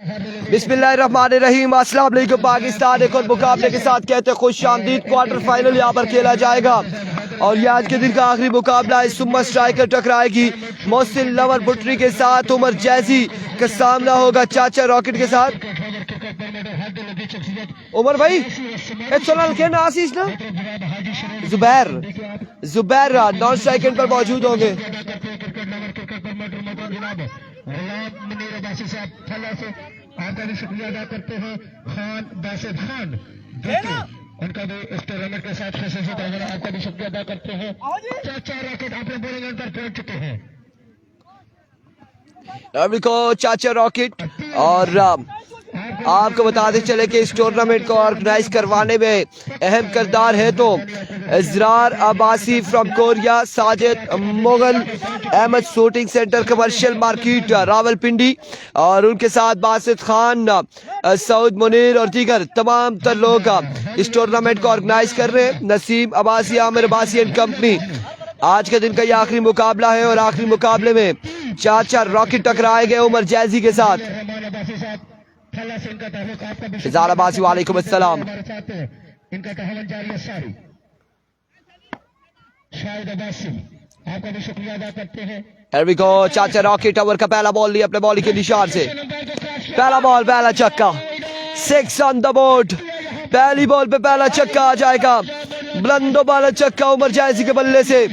बिस्मिल्लाहिर्रहमानिर्रहीम। अस्सलाम वालेकुम। पाकिस्तान एक और मुकाबले के साथ कहते हैं खुश आमदीद। क्वार्टर फाइनल यहाँ पर खेला जाएगा और ये आज के दिन का आखिरी मुकाबला है। सुम्मा स्ट्राइकर टकराएगी मोहसिन लवर बुटरी के साथ। उमर जैसी का सामना होगा चाचा रॉकेट के साथ। उमर भाई के नासिस ना जुबैर नॉन स्ट्राइकर पर मौजूद होंगे। आपका भी शुक्रिया अदा करते हैं खान बासित खान उनका भी इस टूर्नामेंट के साथ खसूसी तरह आपका भी शुक्रिया अदा करते हैं। चाचा रॉकेट अपने बोलिंग एंड पर पहुंच चुके हैं। चाचा रॉकेट और आपको बताते चले कि इस टूर्नामेंट को ऑर्गेनाइज करवाने में अहम किरदार है तो Israr Abbasi from Korea, Sajid Mughal, Ahmad shooting centre commercial market Rawalpindi और उनके साथ बासित खान, सऊद मुनीर और दीगर तमाम तर लोग इस टूर्नामेंट को ऑर्गेनाइज कर रहे हैं। Naseem Abbasi, Aamir Abbasi and company. आज के दिन का ये आखिरी मुकाबला है और आखिरी मुकाबले में चाचा रॉकेट टकराएंगे उमर जैसी के साथ। फिजाल अब्बासी वालेकुम अस्सलाम। इनका तहवन जारी है। सारी शाहिद अब्बासी आपका भी शुक्रिया अदा करते हैं। Here we go, चाचा रॉकेट ओवर का पहला बॉल लिया अपने बॉलिंग के निशान से। पहला बॉल पहला छक्का, 6 ऑन द बोर्ड। पहली बॉल पे पहला छक्का आ जाएगा। बुलंदो वाला छक्का उमर जैसी के बल्ले से।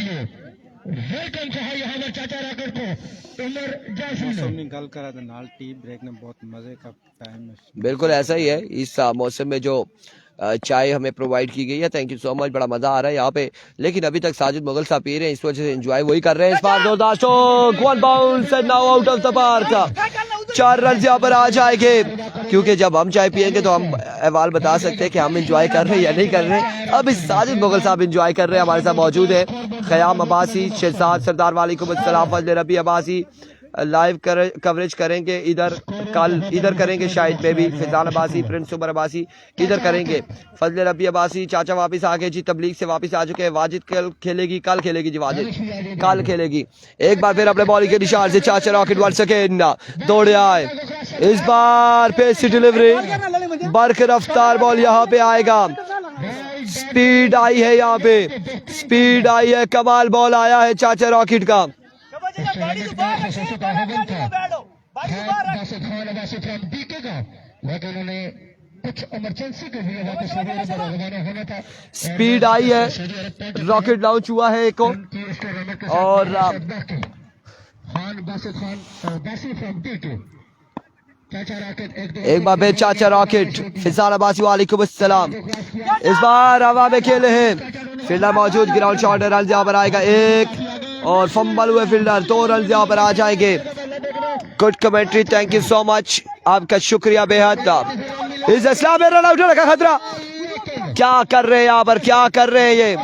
गल करा था नाल टी ब्रेक ने बहुत मजे का टाइम। बिल्कुल ऐसा ही है। इस मौसम में जो चाय हमें प्रोवाइड की गई है, थैंक यू सो मच। बड़ा मजा आ रहा है यहाँ पे, लेकिन अभी तक साजिद मुगल साहब पी रहे हैं, इस वजह से एंजॉय वही कर रहे हैं। इस बार जोरदार stroke, 1 bounce and now out of the park. 4 run यहाँ पर आ जाएंगे, क्योंकि जब हम चाय पियेंगे तो हम अहवाल बता सकते हैं कि हम एंजॉय कर रहे हैं या नहीं कर रहे हैं। अब इस साजिद मुगल साहब एंजॉय कर रहे हैं, हमारे साथ मौजूद है ख़याम अब्बासी, शहजाद सरदार वालेकुम अस्सलाम, फजल रबी अब्बासी लाइव कवरेज करेंगे इधर, कल इधर करेंगे शायद मे भी। फिजान अब्बासी, प्रिंस उमर अब्बासी इधर करेंगे। फजल रबी अब्बासी चाचा वापस आ गए जी, तबलीग से वापस आ चुके हैं। वाजिद कल खेलेगी, कल खेलेगी जी, वाजिद कल खेलेगी। एक बार फिर अपने बॉलिंग के निशान से चाचा रॉकेट 1 सेकेंड दौड़े आए। इस बार पेसी डिलीवरी, बरक रफ्तार बॉल यहाँ पे आएगा। स्पीड आई है, यहाँ पे स्पीड आई है, कमाल बॉल आया है चाचा रॉकेट का। स्पीड आई है, रॉकेट लॉन्च हुआ है एक और एक बार फिर चाचा रॉकेट। फिजाल अब्बासी वालेकुम अस्सलाम। इस बार हवा में खेले हैं, फील्डर मौजूद, ग्राउंड शॉट रन यहाँ पर आएगा 1 और फंबल हुए फील्डर 2 रन यहाँ पर आ जाएंगे। Good commentary, thank you so much, आपका शुक्रिया बेहद। इस इस्लाम में रन आउट का खतरा, क्या कर रहे हैं यहाँ पर, क्या कर रहे हैं ये।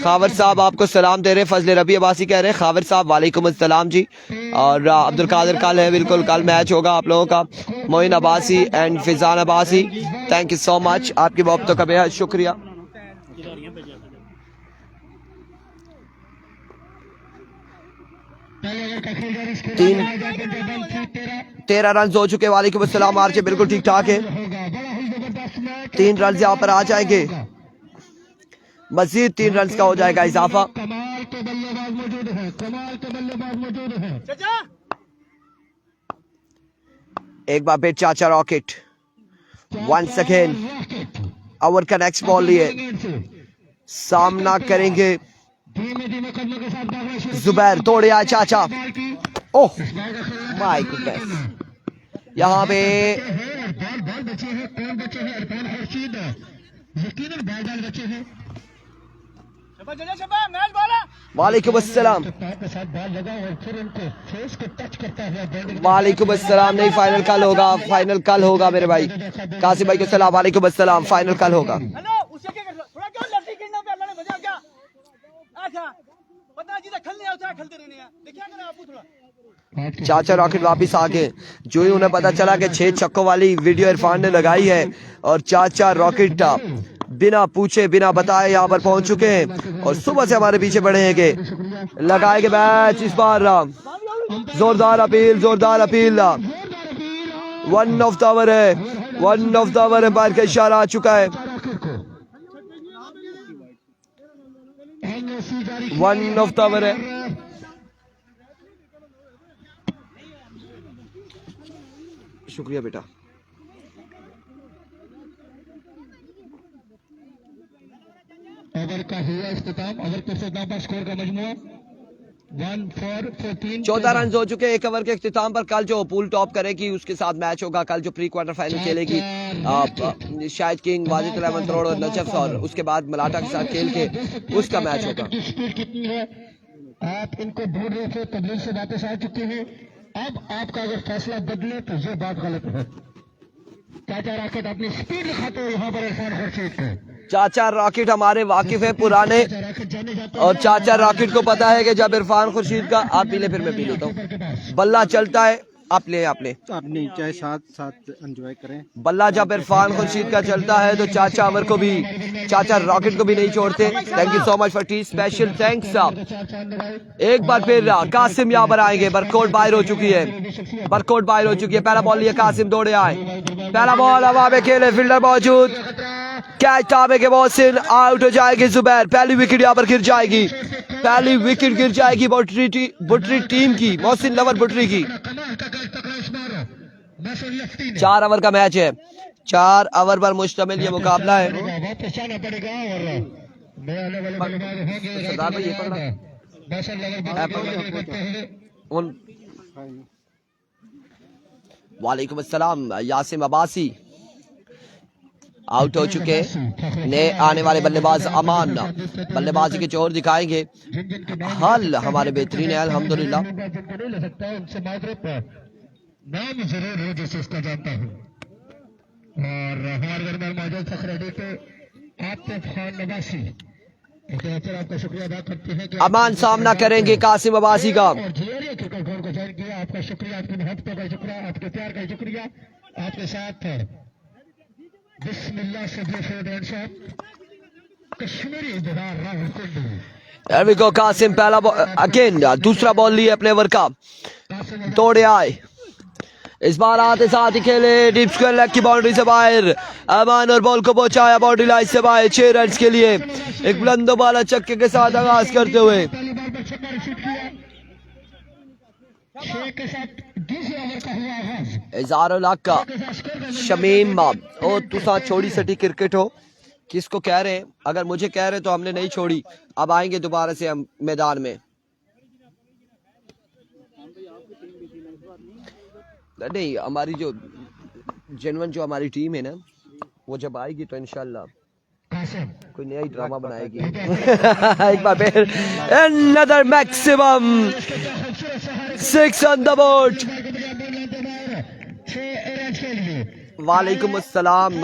खावर साहब आपको सलाम दे रहे हैं, फजल रबी अब्बासी कह रहे हैं खावर साहब वालेकुम अस्सलाम जी। और अब्दुल कादिर कल है, बिल्कुल कल मैच होगा आप लोगों का। Moin Abbasi and Fizan Abbasi, thank you so much, आपकी मोहब्बतों का बेहद शुक्रिया। 13 रन हो चुके। वालेकुम अस्सलाम आरजे, बिल्कुल ठीक ठाक है। 3 रन यहाँ पर आ जाएंगे, मजीद 3 रन का हो जाएगा इजाफा। एक बार फिर चाचा रॉकेट 1 सेकेंड ओवर का नेक्स्ट बॉल लिए सामना करेंगे। जुबैर तोड़े आए चाचा, ओह माय गुडनेस, यहाँ पे वालेकुम अस्सलाम। वालेकुम अस्सलाम। नहीं, फाइनल कल होगा, फाइनल कल होगा मेरे भाई कासिम भाई के सलाम। वालेकुम अस्सलाम, फाइनल कल होगा। चाचा रॉकेट वापिस आ गए। जो ही उन्हें पता चला कि 6 छक्कों वाली वीडियो इरफान ने लगाई है और चाचा रॉकेट बिना पूछे बिना बताए यहाँ पर पहुंच चुके हैं और सुबह से हमारे पीछे बढ़े हैं कि लगाएंगे मैच। इस बार जोरदार अपील, जोरदार अपील। 1 ऑफ द ओवर है, 1 ऑफ द ओवर अंपायर का इशारा आ चुका है। 1 ऑफ द ओवर है। शुक्रिया बेटा। ओवर का हुआ इख्तिताम। ओवर के इख्तिताम पर स्कोर का मजमुआ 1 4 14 14 रन हो चुके एक ओवर के इख्तिताम पर। कल जो पूल टॉप करेगी उसके साथ मैच होगा। कल जो प्री क्वार्टर फाइनल खेलेगी शायद किंग, वाजिद अहमद रोड और नजफ, और उसके बाद मलाटा के साथ खेल के उसका मैच होगा। स्पीड कितनी है आप इनको ढूंढ रहे थे, तबलीग से वापस आ चुके हैं। अब आपका अगर फैसला बदले तो ये बात गलत है। चाचा रॉकेट अपनी स्पीड दिखाते हो यहाँ पर इरफान खुर्शीद को। चाचा रॉकेट हमारे वाकिफ है पुराने, और चाचा रॉकेट को पता है कि जब इरफान खुर्शीद का, आप पी ले फिर मैं पी लेता हूँ, बल्ला चलता है, आप ले आप नहीं चाहे साथ एंजॉय करें। बल्ला जब इरफान खुर्शीद का चलता है तो चाचा अमर को भी, चाचा रॉकेट को भी नहीं छोड़ते। Thank you so much for T special, thanks. एक बार फिर कासिम यहाँ पर आएंगे। बरकोट बाहर हो चुकी है, बरकोट बाहर हो चुकी है। पहला बॉल लिया कासिम, दौड़े आए, पहला बॉल हवा में खेले, फील्डर मौजूद, कैच थामे के मोहसिन, आउट हो जाएगी जुबैर। पहली विकेट यहाँ पर गिर जाएगी, पहली विकेट गिर जाएगी बुटरी टीम की, मोहसिन लवर बुटरी की। 4 ओवर का मैच है, 4 ओवर पर मुश्तमिल ये मुकाबला है। सरदार भाई ये वालेकुम अस्सलाम। यासिम अब्बासी आउट हो चुके। नए आने वाले बल्लेबाज अमान बल्लेबाजी के जोर दिखाएंगे। हल हमारे बेहतरीन है अल्हम्दुलिल्लाह। नाम जरूर है जिसे उसका जानता हूँ। और हमारे दरबार मौजूद फखरुद्दीन को आतिफ खान नवासी आपका शुक्रिया अदा करते हैं कि अमान सामना करेंगे कासिम अब्बासी का। और जीआरए क्रिकेट ग्राउंड को ज्वाइन किया, आपका शुक्रिया, आपकी मोहब्बत का शुक्रिया, आपके प्यार का शुक्रिया। आपके साथ बिस्मिल्लाह से कश्मीरी इंतजार Rahul Kundu. There we go, Qasim पहला अगेन दूसरा बॉल लिए अपने ओवर का, दौड़े आए, इस बार आते साथ ही खेले, डीप स्क्वायर लेग की बाउंड्री से बाहर, अमान और बॉल को पहुंचाया बाउंड्री लाइन से बाहर 6 रन के लिए। एक बुलंदो बाला चक्के के साथ आगाज करते हुए इज़ारुल हक का शमीम, ओ तुसा छोड़ी सटी क्रिकेट हो, किसको कह रहे हैं? अगर मुझे कह रहे हैं तो हमने नहीं छोड़ी। अब आएंगे दोबारा से हम मैदान में। नहीं, हमारी जो जेन्युइन जो हमारी टीम है ना, वो जब आएगी तो इंशाल्लाह कोई नया ही ड्रामा बनाएगी। एक बार फिर another maximum 6 on the board। वालेकुम अस्सलाम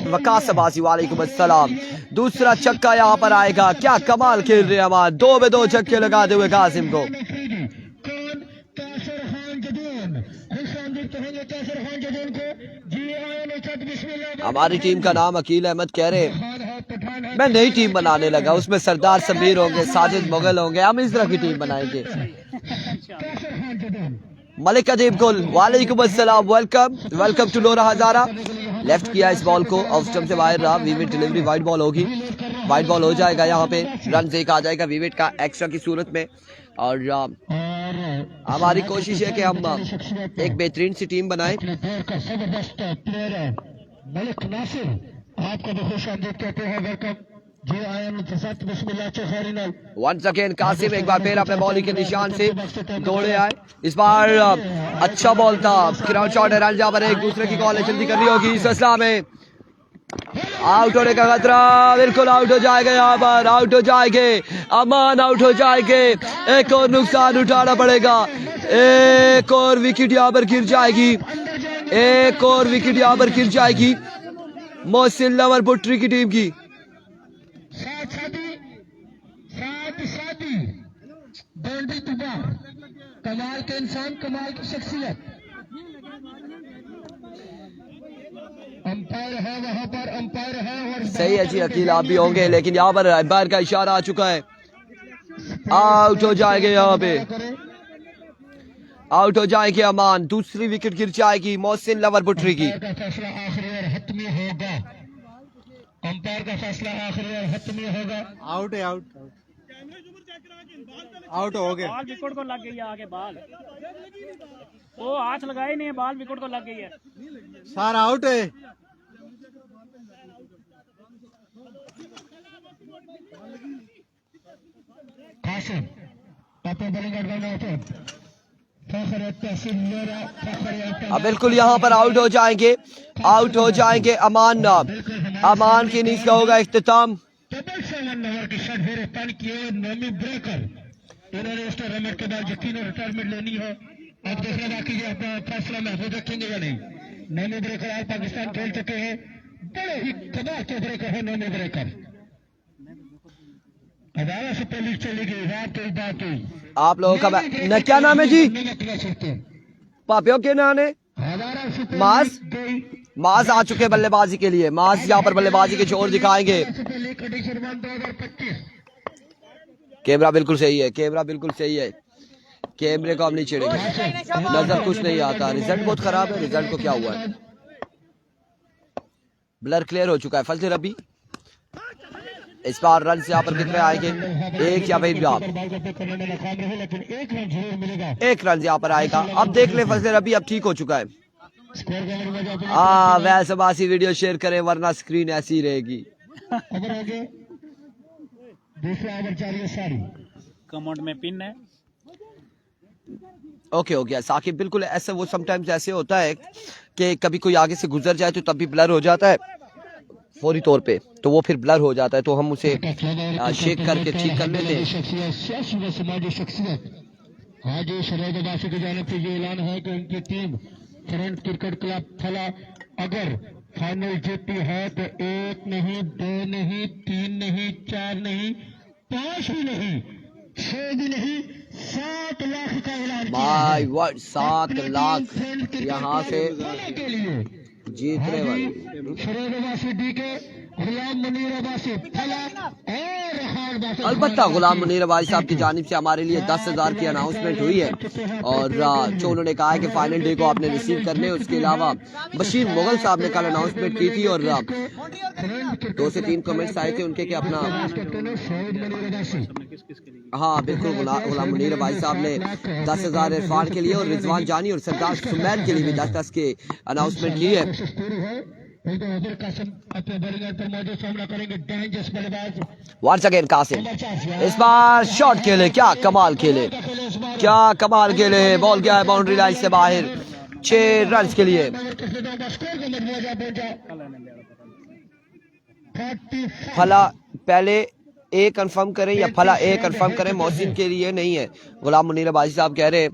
वकास अब्बासी, वालेकुम अस्सलाम। दूसरा छक्का यहाँ पर आएगा, क्या कमाल खेल रहे हैं हमारे, 2 में 2 छक्के लगाते हुए कासिम को। हमारी टीम का नाम अकील अहमद कह रहे हैं। मैं नई टीम बनाने लगा, उसमें सरदार समीर होंगे, साजिद मुगल होंगे, हम इस तरह की टीम बनाएंगे। मलिक अदीब गुल, वालेकुम अस्सलाम, welcome welcome to Lora Hazara. Left किया इस बॉल को, ऑफ स्टंप से बाहर रहा, विविट डिलीवरी, वाइड बॉल होगी, वाइड बॉल हो जाएगा। यहाँ पे रन एक आ जाएगा विविट का एक्स्ट्रा की सूरत में। और हमारी कोशिश है कि हम एक बेहतरीन सी टीम बनाएं। मलिक नासिर आपका भी खुश आमदीद कहते हैं, वेलकम। वंस अगेन कासिम एक बार फिर अपने बॉलिंग के निशान से दौड़े आए। इस बार अच्छा बॉल था, ग्राउंड शॉट है, रन जहाँ पर एक दूसरे की कॉल जल्दी करनी होगी। इस फैसला में आउट होने का खतरा, बिल्कुल आउट हो जाएगा, यहाँ पर आउट हो जाएंगे, अमान आउट हो जाएंगे। एक और नुकसान उठाना पड़ेगा, एक और विकेट यहाँ पर गिर जाएगी, एक और विकेट यहाँ पर गिर जाएगी मोहसिन लवर बुटरी की टीम की। कमाल के इंसान, कमाल की शख्सियत। अंपायर है वहां पर, अंपायर है। और सही है जी, अकील आप भी होंगे, लेकिन यहाँ पर अंपायर का इशारा आ चुका है, आउट हो जाएंगे। यहाँ पे आउट हो जाएंगे अमान। दूसरी विकेट गिर जाएगी मोहसिन लवर बुटरी की। का फैसला आखिरी और हतमी होगा। अंपायर का फैसला आखिरी और हतमी होगा। आउट है, आउट आउट हो गया। बाल विकेट को लग गई है आगे बाल। वो हाथ लगाए नहीं है, बाल विकेट को लग गई है। सर आउट है। कासिम अपने बॉलिंग एडवांटेज फखर तहसील मेरा फखर अब बिल्कुल यहाँ पर आउट हो जाएंगे। आउट हो जाएंगे अमान। अमान की इनिंग्स का होगा इख्तिताम। डबल 7 ओवर की शॉट फिर पान किए नोमी ब्रेकर। इन्होंने इस टूर्नामेंट के बाद यकीन रिटायरमेंट लेनी है। अब देखना बाकी है अपना फैसला महफूज रखेंगे या नहीं। नोमी ब्रेकर आज पाकिस्तान खेल चुके हैं। बड़े ही कमाल के ब्रेकर है नोमी ब्रेकर। अदालत से पहले चली गई रात की बात हुई। आप लोगों का न क्या नाम है जी? पापियों के नाम है माज। माज आ चुके बल्लेबाजी के लिए। माज यहाँ पर बल्लेबाजी के छोर दिखाएंगे। कैमरा बिल्कुल सही है, कैमरा बिल्कुल सही है। कैमरे को हम नहीं छेड़ेंगे, नजर कुछ नहीं आता। रिजल्ट बहुत खराब है। रिजल्ट को क्या हुआ है? ब्लर क्लियर हो चुका है। फजल रबी इस बार रन से यहाँ पर कितने आएंगे? एक या फिर एक रन यहाँ पर आएगा। अब देख ले फजल रबी अब ठीक हो चुका है। वैसे बासी वीडियो शेयर करें वरना स्क्रीन ऐसी ही रहेगी। कमेंट में पिन है। ओके हो गया साकिब। बिल्कुल ऐसे वो समटाइम्स ऐसे होता है कि कभी कोई आगे से गुजर जाए तो तब भी ब्लर हो जाता है फौरी तौर पे, तो वो फिर ब्लर हो जाता है, तो हम उसे शेक करके ठीक कर लेते हैं। आज शरीबासी की जानिब से ये ऐलान है कि उनकी टीम करंट क्रिकेट क्लब फला अगर फाइनल जीतती है तो 1 नहीं 2 नहीं 3 नहीं 4 नहीं 5 भी नहीं 6 भी नहीं 7 लाख का ऐलान किया माय है। वर्ड 7 लाख यहाँ से के लिए जीतने वाले। शरीबासी डी के गुलाम मुनीर अब्बासी फला और रेहान बासी। अलबत्ता गुलाम मुनीर अब्बासी साहब की जानिब से हमारे लिए 10,000 की अनाउंसमेंट हुई है और जो उन्होंने कहा है कि फाइनल डे को आपने रिसीव करने। उसके अलावा बशीर मुगल साहब ने कल अनाउंसमेंट की थी और 2 से 3 कमेंट्स आए थे उनके कि अपना हाँ बिल्कुल गुलाम मुनीर अब्बासी साहब ने 10,000 इरफान के लिए और रिजवान जानी और सरदार सुमैन के लिए भी 10-10 के अनाउंसमेंट की है। वंस अगेन कासिम इस बार शॉट खेले, क्या कमाल खेले, क्या कमाल खेले। बॉल गया है बाउंड्री लाइन से बाहर 6 रन के लिए। फला पहले ए कंफर्म करें या फला ए कंफर्म करें? मोहसिन के लिए नहीं है, गुलाम मुनीर अब्बासी साहब कह रहे हैं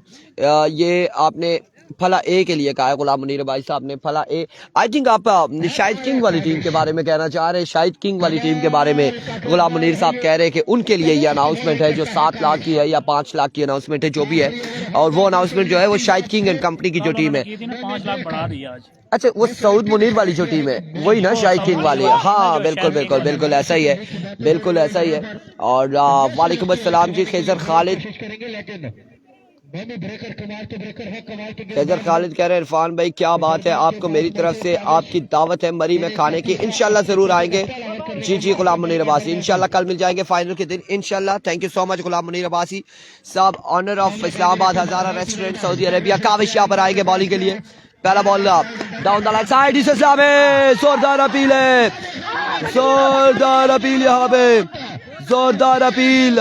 ये आपने फला ए के लिए कहा है। गुलाम मुनीर अब्बासी साहब ने फला ए। आई थिंक आप शाहिद किंग वाली टीम के बारे में कहना चाह रहे हैं। शाहिद किंग वाली टीम के बारे में गुलाम मुनीर साहब कह रहे हैं कि उनके लिए ये अनाउंसमेंट है जो 7 लाख की है या 5 लाख की अनाउंसमेंट है जो भी है, और वो अनाउंसमेंट जो है वो शाहिद किंग एंड कंपनी की जो टीम है। 5 लाख बढ़ा दिया आज। अच्छा वो सऊद मुनीर वाली जो टीम है वही ना शाहिद किंग वाली है? हाँ बिल्कुल बिल्कुल बिल्कुल ऐसा ही है, बिल्कुल ऐसा ही है। और वालेकुम अस्सलाम जी खैजर खालिद। खैजर खालिद कह रहे हैं इरफान भाई क्या बात है, आपको मेरी तरफ से आपकी दावत है मरी में खाने की। इंशाल्लाह जरूर आएंगे। जी जी गुलाम मुनीर अब्बासी इंशाल्लाह कल मिल जाएंगे फाइनल के दिन इंशाल्लाह। Thank you so much Ghulam Munir Abbasi sahab, owner of Islamabad Hazara restaurant Saudi Arabia. Kavish यहाँ पर आएंगे बॉलिंग के लिए। पहला ball down the line side इस जोरदार अपील है, जोरदार अपील यहाँ पे, जोरदार अपील।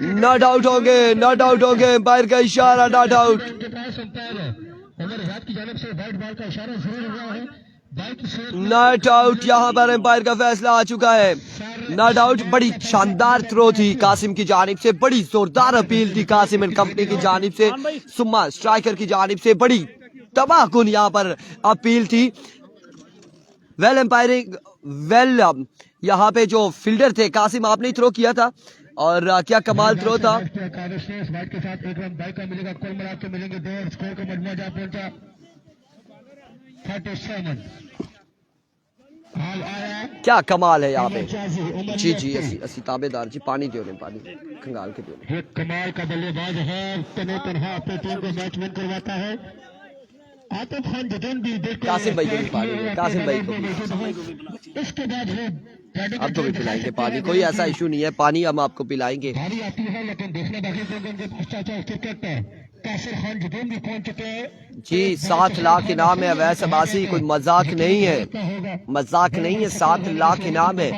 नॉट आउट होंगे, नॉट आउट होंगे, एम्पायर का इशारा नॉट आउट। नॉट आउट यहाँ पर एम्पायर का फैसला आ चुका है। Not out. बड़ी शानदार थ्रो थी कासिम की जानिब से, बड़ी जोरदार अपील थी कासिम एंड कंपनी की जानिब से, सुम्मा स्ट्राइकर की जानिब से बड़ी तबाहकुन यहाँ पर अपील थी। वेल एम्पायरिंग, वेल यहाँ पे जो फील्डर थे कासिम आपने ही थ्रो किया था और क्या कमाल थ्रो था। हाल आया क्या कमाल है यहाँ पे। उमर जी जाजी जी असी ताबेदार जी पानी दियो ने पानी खंगाल के दियो। ये कमाल का बल्लेबाज है, तनहा अपने टीम को मैच विन करवाता है। आतिफ खान जदन भी देखते कासिम भाई को भी पानी है, कासिम भाई को भी। इसके बाद वो अब तो भी पिलाएंगे पानी, कोई ऐसा इशू नहीं है, पानी हम आपको पिलाएंगे। भारी आती है लेकिन देखना बाकी उनके चाचा क्रिकेटर कासिर खान जदन भी पहुंच चुके हैं जी 7 लाख इनाम है अवैस अब्बासी, कोई मजाक नहीं है, मजाक नहीं है, 7 लाख इनाम है।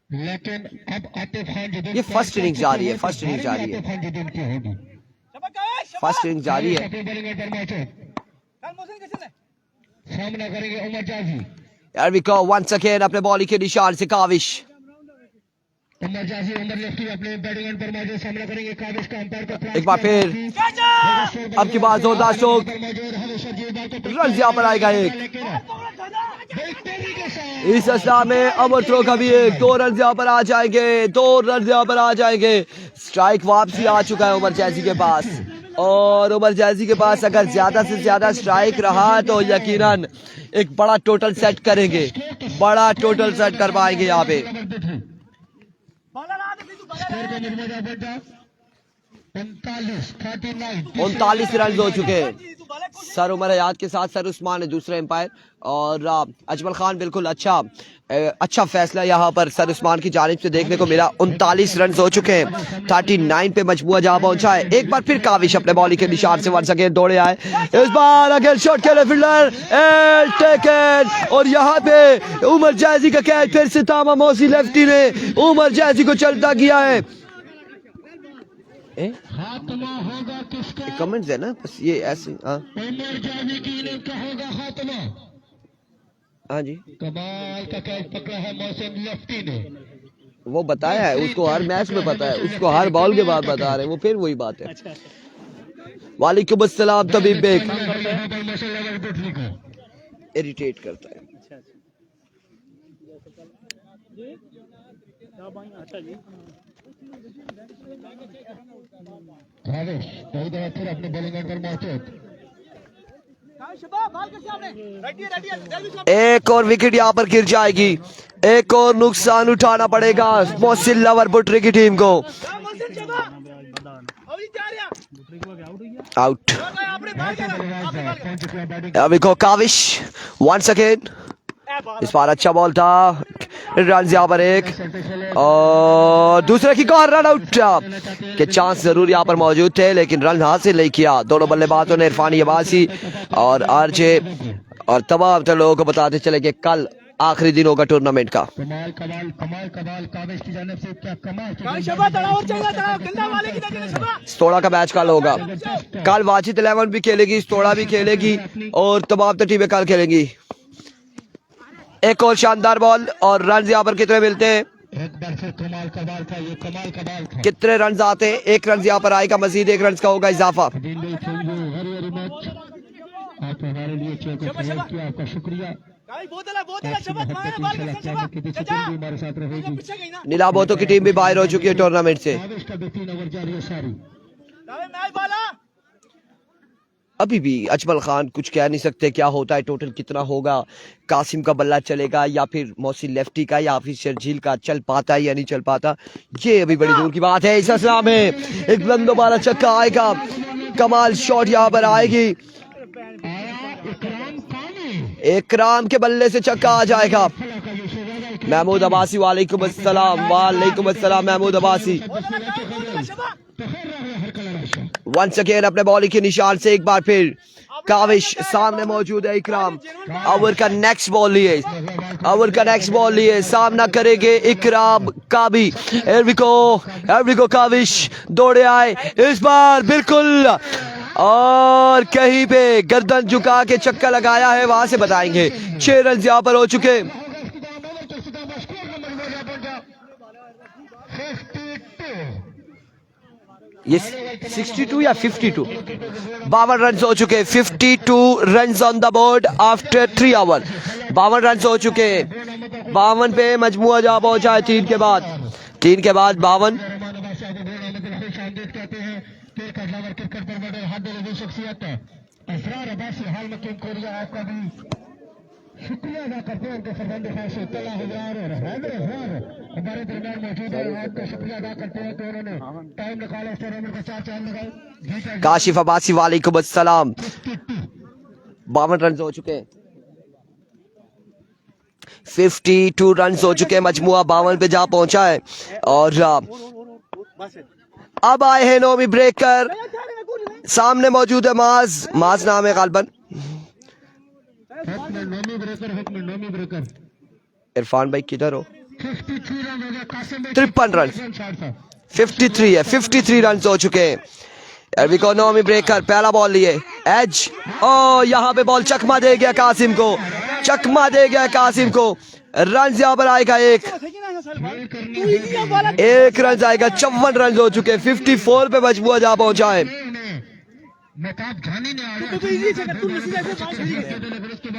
लेकिन अब आतिफ खान जदन ये फर्स्ट इनिंग जारी है, फर्स्ट इनिंग जारी है, आतिफ खान जदन की होगी। फर्स्ट इनिंग जारी है। सामना करेंगे उमर जाजी। Here we go once again अपने बॉलिंग के निशान से काविश। उमर जाजी उमर लेफ्टी अपने बैटिंग एंड पर मौजूद, सामना करेंगे काविश का अंपायर का एक बार फिर अब की बात जोरदार स्ट्रोक, रन यहाँ पर आएगा एक। इस असला में अमर थ्रो का भी एक, 2 रन यहाँ पर आ जाएंगे, 2 रन यहाँ पर आ जाएंगे। स्ट्राइक वापसी आ चुका है उमर जैसी के पास, और उमर जैसी के पास अगर ज्यादा से ज्यादा स्ट्राइक रहा तो यकीनन एक बड़ा टोटल सेट करेंगे, बड़ा टोटल सेट कर पाएंगे यहाँ पे। 39 रन हो चुके हैं। सर उमर हयात के साथ सर उस्मान है दूसरे एम्पायर, और अजमल खान बिल्कुल अच्छा फैसला यहाँ पर सर उस्मान की जानिब से देखने को मिला। 39 रन हो चुके हैं, 39 पे मजमुआ जहाँ पहुंचा है। एक बार फिर काविश अपने बॉलिंग के निशान से वन अगेन दौड़े आए, इस बार अगेन शॉट के लिए फील्डर टेकन, और यहाँ पे उमर जैसी का कैच फिर से तामा मौसी लेफ्टी ने उमर जैसी को चलता किया है। खात्मा होगा किसका? कमेंट्स है ना बस ये ऐसे। हाँ उमर जाजी की इनिंग का होगा खात्मा। हाँ जी कमाल का कैच पकड़ा है मौसम लेफ्टी ने। वो बताया है उसको, हर मैच में पता है उसको, हर बॉल के बाद बता रहे हैं वो, फिर वही बात है। वालेकुम अस्सलाम तबीब बेग। इरिटेट करता है। अच्छा जी फिर अपने बॉलिंग पर मौजूद। एक और विकेट यहाँ पर गिर जाएगी, एक और नुकसान उठाना पड़ेगा मोहसिन लवर बुटरी की टीम को। आउट। अभी को काविश वंस अगेन, इस बार अच्छा बॉल था, रन यहाँ पर एक, और दूसरे की को रन आउट के चांस जरूर यहाँ पर मौजूद थे लेकिन रन हासिल नहीं किया। दोनों बल्लेबाजों ने इरफानी अब्बासी और आरजे और तमाम लोगों को बताते चले कि कल आखिरी दिन होगा टूर्नामेंट का। कमाल कमाल कमाल कमाल काविश की जानिब से क्या कमाल। स्तोड़ा का मैच कल होगा, कल वाजिद 11 भी खेलेगी, स्तोड़ा भी खेलेगी और तमाम टीमें कल खेलेंगी। एक और शानदार बॉल, और रन यहाँ पर कितने मिलते हैं? एक बार फिर कमाल कमाल था, ये कमाल कमाल था। कितने रन आते हैं? 1 रन यहाँ पर आएगा, मजीद 1 रन का होगा इजाफा। आप हमारे लिए किया, आपका शुक्रिया। हमारे साथ रहेगी। नीला बोतो की टीम भी बाहर हो चुकी है टूर्नामेंट से। अभी भी अजमल खान कुछ कह नहीं सकते क्या होता है, टोटल कितना होगा, कासिम का बल्ला चलेगा या फिर मौसी लेफ्टी का या फिर शर्जील का चल पाता है या नहीं चल पाता, ये अभी बड़ी दूर की बात है। इस असला में एक बुलंद दोबारा छक्का आएगा, कमाल शॉट यहाँ पर आएगी, इकराम के बल्ले से छक्का आ जाएगा। महमूद अब्बासी वालेकुम अस्सलाम, वालेकुम अस्सलाम महमूद अब्बासी। वंस अगेन अपने बॉलिंग के निशान से एक बार फिर काविश, सामने मौजूद है इकराम। ओवर का नेक्स्ट बॉल लिए, ओवर का नेक्स्ट बॉल लिए सामना करेंगे इकराम का भी। एरविको काविश दौड़े आए इस बार बिल्कुल, और कहीं पे गर्दन झुका के चक्का लगाया है, वहां से बताएंगे। 6 रन यहाँ पर हो चुके। ये 62 या 52, 52 रन हो चुके। 52 run on the board after 3 hour. 52 run हो चुके, 52 पे मजमुआ जा पहुंचा है 3 के बाद 52। शुक्रिया अदा करते हैं उनके फरमाने खास तला हजार और हैदर खान हमारे दरमियान मौजूद है। आपका शुक्रिया अदा करते हैं कि उन्होंने टाइम निकाला इस टूर्नामेंट के 4 चांद लगाए। काशिफ अब्बासी वालेकुम अस्सलाम। 52 रन हो चुके हैं, 52 रन हो चुके हैं, मजमुआ 52 पे जा पहुंचा है। और अब आए हैं नोमी ब्रेकर, सामने मौजूद है माज नाम है गालबन। नोमी ब्रेकर इरफान भाई किधर हो? 53 रन हो गए। कासिम भाई 53 रन, 53 है, 53 रन हो चुके हैं। नोमी ब्रेकर पहला बॉल लिए एज, ओ यहाँ पे बॉल चकमा दे गया कासिम को, चकमा दे गया कासिम को। रन यहाँ पर आएगा एक रन आएगा। 54 रन हो चुके हैं, 54 पे मजबूआ जा पहुंचा है।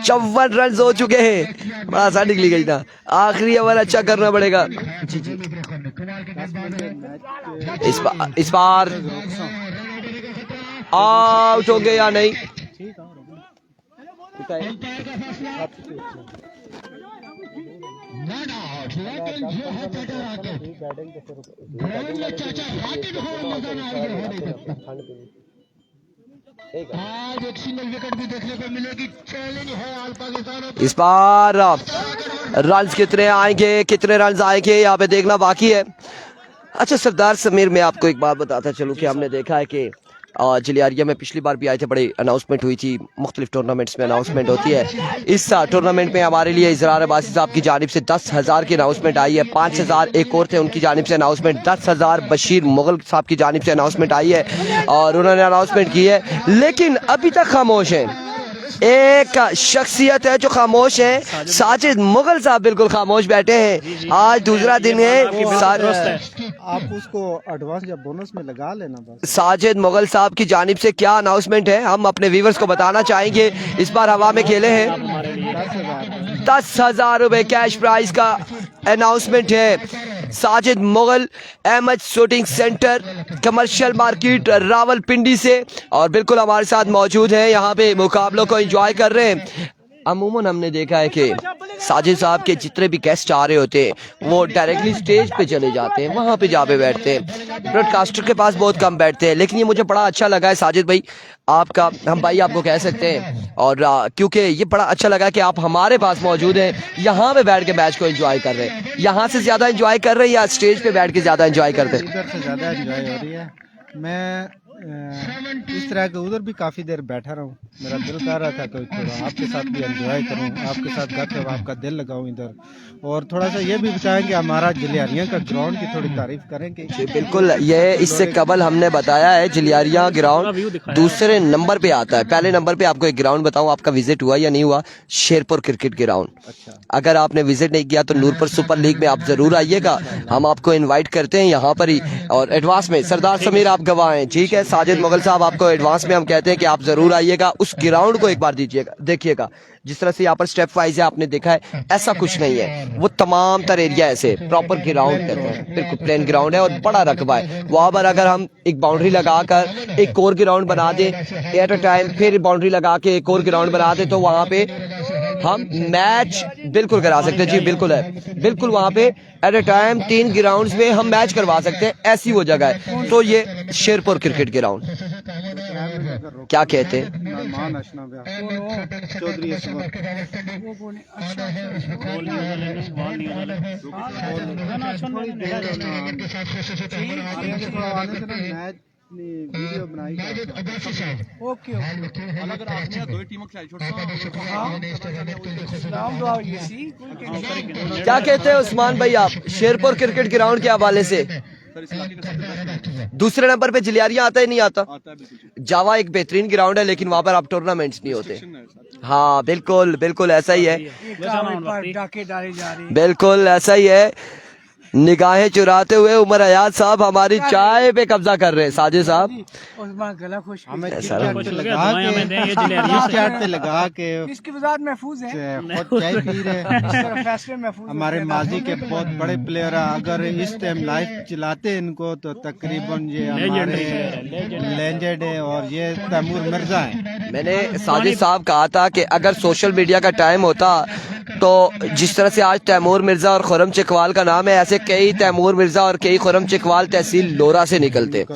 54 रन हो चुके हैं, बड़ा सा निकली गई था। आखिरी ओवर अच्छा करना पड़ेगा। जी जी, इस बार आउट हो गए या नहीं? आज एक सिंगल विकेट भी देखने को मिलेगी। चैलेंज है आल पाकिस्तान। इस बार रन कितने आएंगे, कितने रन आएंगे यहाँ पे देखना बाकी है। अच्छा सरदार समीर, मैं आपको एक बात बताता चलूँ कि हमने देखा है कि जलियारिया में पिछली बार भी आए थे, बड़ी अनाउंसमेंट हुई थी, मुख्तलिफ टूर्नामेंट्स में अनाउंसमेंट होती है। इस टूर्नामेंट में हमारे लिए इजरार अब्बासी साहब की जानिब से 10,000 की अनाउंसमेंट आई है, 5,000 एक और थे उनकी जानिब से अनाउंसमेंट, 10,000 बशीर मुगल साहब की जानिब से अनाउंसमेंट आई है और उन्होंने अनाउंसमेंट की है, लेकिन अभी तक खामोश हैं। एक शख्सियत है जो खामोश है, साजिद मुगल साहब बिल्कुल खामोश बैठे हैं। आज दूसरा दिन है, आप उसको एडवांस या बोनस में लगा लेना बस। साजिद मुगल साहब की जानिब से क्या अनाउंसमेंट है हम अपने व्यूवर्स को बताना चाहेंगे। इस बार हवा में खेले हैं, 10,000 रुपए कैश प्राइज का अनाउंसमेंट है। Sajid Mughal Ahmad shooting centre commercial market Rawalpindi से, और बिल्कुल हमारे साथ मौजूद है, यहाँ पे मुकाबलों को एंजॉय कर रहे हैं। अमूमन हमने देखा है कि साजिद साहब के जितने भी गेस्ट आ रहे होते हैं वो डायरेक्टली स्टेज पे चले जाते हैं, वहाँ पे जाके बैठते हैं, ब्रॉडकास्टर के पास बहुत कम बैठते हैं। लेकिन ये मुझे बड़ा अच्छा लगा है साजिद भाई आपका, हम भाई आपको कह सकते हैं, और क्योंकि ये बड़ा अच्छा लगा कि आप हमारे पास मौजूद हैं, यहाँ पे बैठ के मैच को एंजॉय कर रहे हैं। यहाँ से ज्यादा एंजॉय कर रहे हैं या स्टेज पे बैठ के ज्यादा एंजॉय करते हैं? इधर से ज्यादा एंजॉय हो रही है। मैं इस तरह के उधर भी काफी देर बैठा रहा हूँ, मेरा दिल कर रहा था कि थोड़ा आपके साथ भी एंजॉय करूँ, आपके साथ गप आपका दिल लगाऊं इधर, और थोड़ा सा ये भी बताएं कि हमारा जलियारिया का ग्राउंड की थोड़ी तारीफ करें कि जी बिल्कुल, ये इससे कबल हमने बताया है जलियारिया ग्राउंड दूसरे नंबर पे आता है। पहले नंबर पे आपको एक ग्राउंड बताऊं, आपका विजिट हुआ या नहीं हुआ? Sherpur cricket ground. अच्छा, अगर आपने विजिट नहीं किया तो नूरपुर सुपर लीग में आप जरूर आइएगा, हम आपको इनवाइट करते हैं यहाँ पर ही। और एडवांस में सरदार समीर आप गवाह हैं, ठीक है, साजिद मुगल साहब आपको एडवांस में हम कहते हैं कि आप जरूर आइएगा, उस ग्राउंड को एक बार दीजिएगा, देखिएगा। जिस तरह से यहाँ पर स्टेप वाइज है आपने देखा है, ऐसा कुछ नहीं है, वो तमाम तर एरिया ऐसे प्रॉपर ग्राउंड कहते हैं, बिल्कुल प्लेन ग्राउंड है और बड़ा रकबा है। वहां पर अगर हम एक बाउंड्री लगाकर एक और ग्राउंड बना दें एट अ टाइम, फिर बाउंड्री लगा के एक और ग्राउंड बना दें, तो वहां पे हम मैच बिल्कुल करा सकते हैं। जी बिल्कुल है, बिल्कुल वहां पे एट अ टाइम 3 ग्राउंड्स में हम मैच करवा सकते हैं, ऐसी वो जगह है। तो ये शेरपुर क्रिकेट ग्राउंड क्या कहते हैं? चौधरी वीडियो बनाई ओके अगर आपने दो टीमों खिलाड़ी क्या कहते हैं उस्मान भाई आप शेरपुर क्रिकेट ग्राउंड के हवाले से? दूसरे नंबर पे जलियारिया आता ही नहीं आता? जावा एक बेहतरीन ग्राउंड है, लेकिन वहां पर आप टूर्नामेंट्स नहीं होते। हाँ बिल्कुल बिल्कुल ऐसा ही है, डाके डाले जा रहे हैं। बिल्कुल ऐसा ही है। निगाहें चुराते हुए उमर अयाज साहब हमारी चाय पे कब्जा कर रहे हैं। साजिद साहब गला खुश हमें ऐसा चार्ट पे लगा के इसकी वजाहत महफूज है, खुद चाय पी रहे हैं। फैसले महफूज। हमारे माजी के बहुत बड़े प्लेयर हैं, अगर इस टाइम लाइफ चलाते इनको तो तकरीबन ये हमारे लेजेंड है, और ये तैमूर मिर्जा है। मैंने साजिद साहब कहा था कि अगर सोशल मीडिया का टाइम होता तो जिस तरह से आज तैमूर मिर्जा और खुरम चिकवाल का नाम है, ऐसे कई तैमूर मिर्जा और कई खुरम चिकवाल तहसील लोरा से निकलते,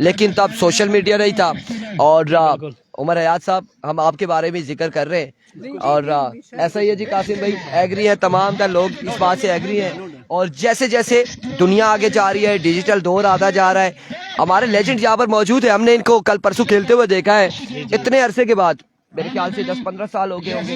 लेकिन तब सोशल मीडिया नहीं था। और उमर हयात साहब, हम आपके बारे में जिक्र कर रहे हैं और ऐसा ही है जी, कासिम भाई एग्री है, तमाम तर लोग इस बात से एग्री हैं। और जैसे जैसे दुनिया आगे जा रही है, डिजिटल दौर आता जा रहा है, हमारे लेजेंड यहाँ पर मौजूद है। हमने इनको कल परसों खेलते हुए देखा है, इतने अरसे के बाद, मेरे ख्याल से 10-15 साल हो गए होंगे,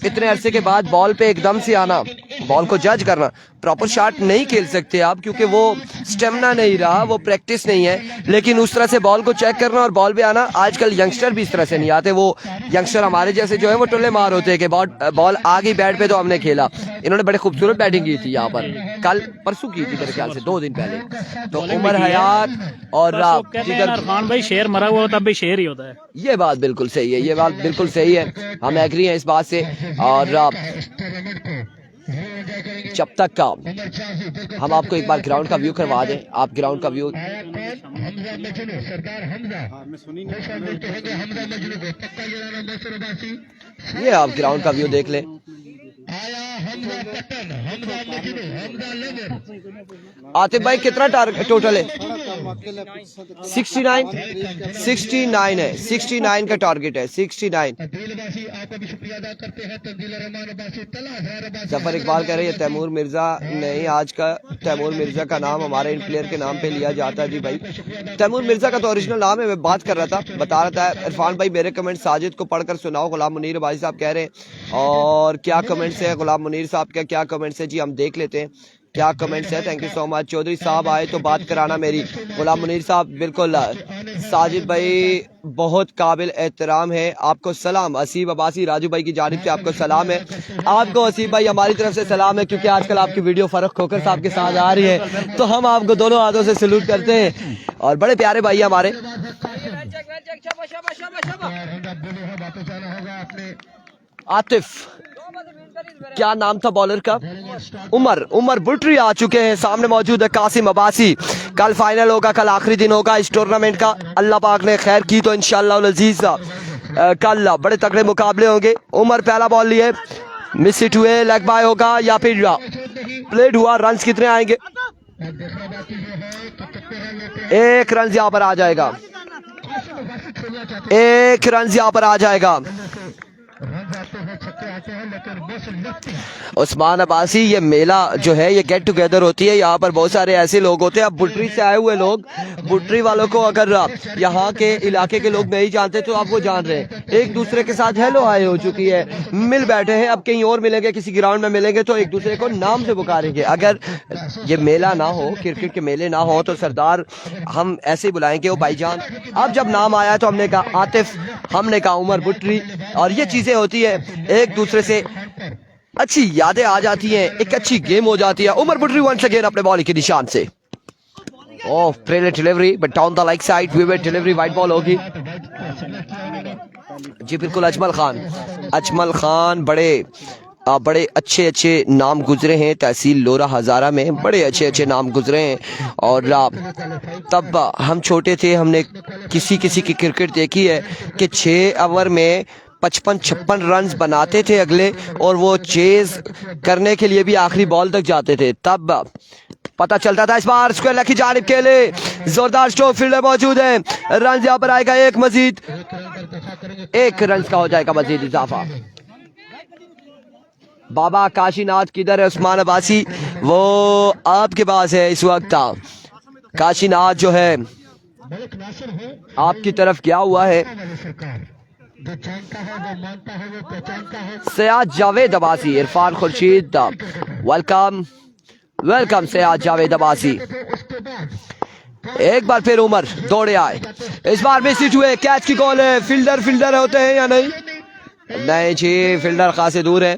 इतने अरसे के बाद बॉल पे एकदम से आना, बॉल को जज करना। प्रॉपर शॉट नहीं खेल सकते आप क्योंकि वो स्टेमिना नहीं रहा, वो प्रैक्टिस नहीं है, लेकिन उस तरह से बॉल को चेक करना और बॉल पे आना, आजकल यंगस्टर भी इस तरह से नहीं आते। वो यंगस्टर हमारे जैसे जो है वो टुल्ले मार होते हैं कि बॉल आ गई बैट पे तो हमने खेला। इन्होंने बड़े खूबसूरत बैटिंग की थी यहाँ पर, कल परसों की थी मेरे ख्याल से 2 दिन पहले। तो उमर हयात और इरफान भाई शेर मरा हुआ तब भी शेर ही होता है। ये बात बिल्कुल सही है, ये बात बिल्कुल सही है, हम एग्री हैं इस बात से। और जब तक का हम आपको एक बार ग्राउंड का व्यू करवा दें, आप ग्राउंड का व्यू, ये आप ग्राउंड का व्यू देख लें। आतिफ भाई कितना टारगेट टोटल है? 69 है, 69 का टारगेट है, 69। जफर इकबाल कह रहे हैं तैमूर मिर्जा नहीं, आज का तैमूर मिर्जा का नाम हमारे इन प्लेयर के नाम पे लिया जाता है। जी भाई, तैमूर मिर्जा का तो ओरिजिनल नाम है, मैं बात कर रहा था, बता रहा था। इरफान भाई मेरे कमेंट साजिद को पढ़कर सुनाओ, गुलाम मुनीर भाई साहब कह रहे हैं। और क्या कमेंट्स है गुलाम मुनीर साहब का, क्या कमेंट्स है जी, हम देख लेते हैं क्या कमेंट्स है। Thank you so much. Chaudhry साहब आए तो बात कराना मेरी। गुलाम मुनीर साहब बिल्कुल। साजिद भाई बहुत काबिल एहतराम है, आपको सलाम। असीब अब्बासी राजू भाई की जानिब से आपको सलाम है। आपको असीब भाई हमारी तरफ से सलाम है, क्योंकि आजकल आपकी वीडियो फर्रुख खोकर साहब के साथ आ रही है, तो हम आपको दोनों हाथों से सैल्यूट करते हैं। और बड़े प्यारे भाई हमारे। आतिफ, क्या नाम था बॉलर का? उमर बुटरी आ चुके हैं, सामने मौजूद है कासिम अब्बासी। कल फाइनल होगा, कल आखिरी दिन होगा इस टूर्नामेंट का, अल्लाह पाक ने खैर की तो इंशाअल्लाह अजीज कल बड़े तगड़े मुकाबले होंगे। उमर पहला बॉल लिए, मिस हिट हुए, लेग बाय होगा या फिर प्लेड हुआ। रन कितने आएंगे? 1 रन यहाँ पर आ जाएगा, 1 रन यहाँ पर आ जाएगा। उस्मान अब्बासी, ये मेला जो है ये गेट टुगेदर होती है, यहाँ पर बहुत सारे ऐसे लोग होते हैं। अब बुटरी से आए हुए लोग, बुटरी वालों को अगर यहाँ के इलाके के लोग नहीं जानते तो आप वो जान रहे हैं, एक दूसरे के साथ हेलो हाय हो चुकी है, मिल बैठे हैं। अब कहीं और मिलेंगे, किसी ग्राउंड में मिलेंगे तो एक दूसरे को नाम से पुकारेंगे। अगर ये मेला ना हो, क्रिकेट के मेले ना हो, तो सरदार हम ऐसे बुलाएंगे, ओ भाईजान। अब जब नाम आया तो हमने कहा आतिफ, हमने कहा उमर बुटरी, और ये चीजें होती है, एक दूसरे से अच्छी यादें आ जाती हैं, एक अच्छी गेम हो जाती है। उमर बुटरी वंस अगेन अपने बॉल के निशान से, ओह प्रेलेट delivery but down the like side, विवेट डिलीवरी, वाइट बॉल होगी जी बिल्कुल। अजमल खान बड़े अच्छे नाम गुजरे हैं तहसील लोरा हजारा में, बड़े अच्छे नाम गुजरे हैं। और तब हम छोटे थे, हमने किसी की क्रिकेट देखी है कि 6 ओवर में 55-56 रन बनाते थे अगले, और वो चेज करने के लिए भी आखिरी बॉल तक जाते थे। तब पता चलता था। इस बार स्क्वायर लेग की जानिब के लिए जोरदार स्ट्रोक फील्डर मौजूद है, रन यहाँ पर आएगा एक मजीद, 1 रन का हो जाएगा मजीद इजाफा। बाबा काशीनाथ किधर है? उस्मान अब्बासी वो आपके पास है इस वक्त। काशीनाथ जो है आपकी तरफ क्या हुआ है? सयाद जावेद अब्बासी, इरफान खुर्शीद, वेलकम सयाद जावेद अब्बासी। एक बार फिर उमर दौड़े आए, इस बार मिस हिट हुए, कैच की कॉल है। फील्डर होते हैं या नहीं? नहीं जी, फील्डर खासे दूर है।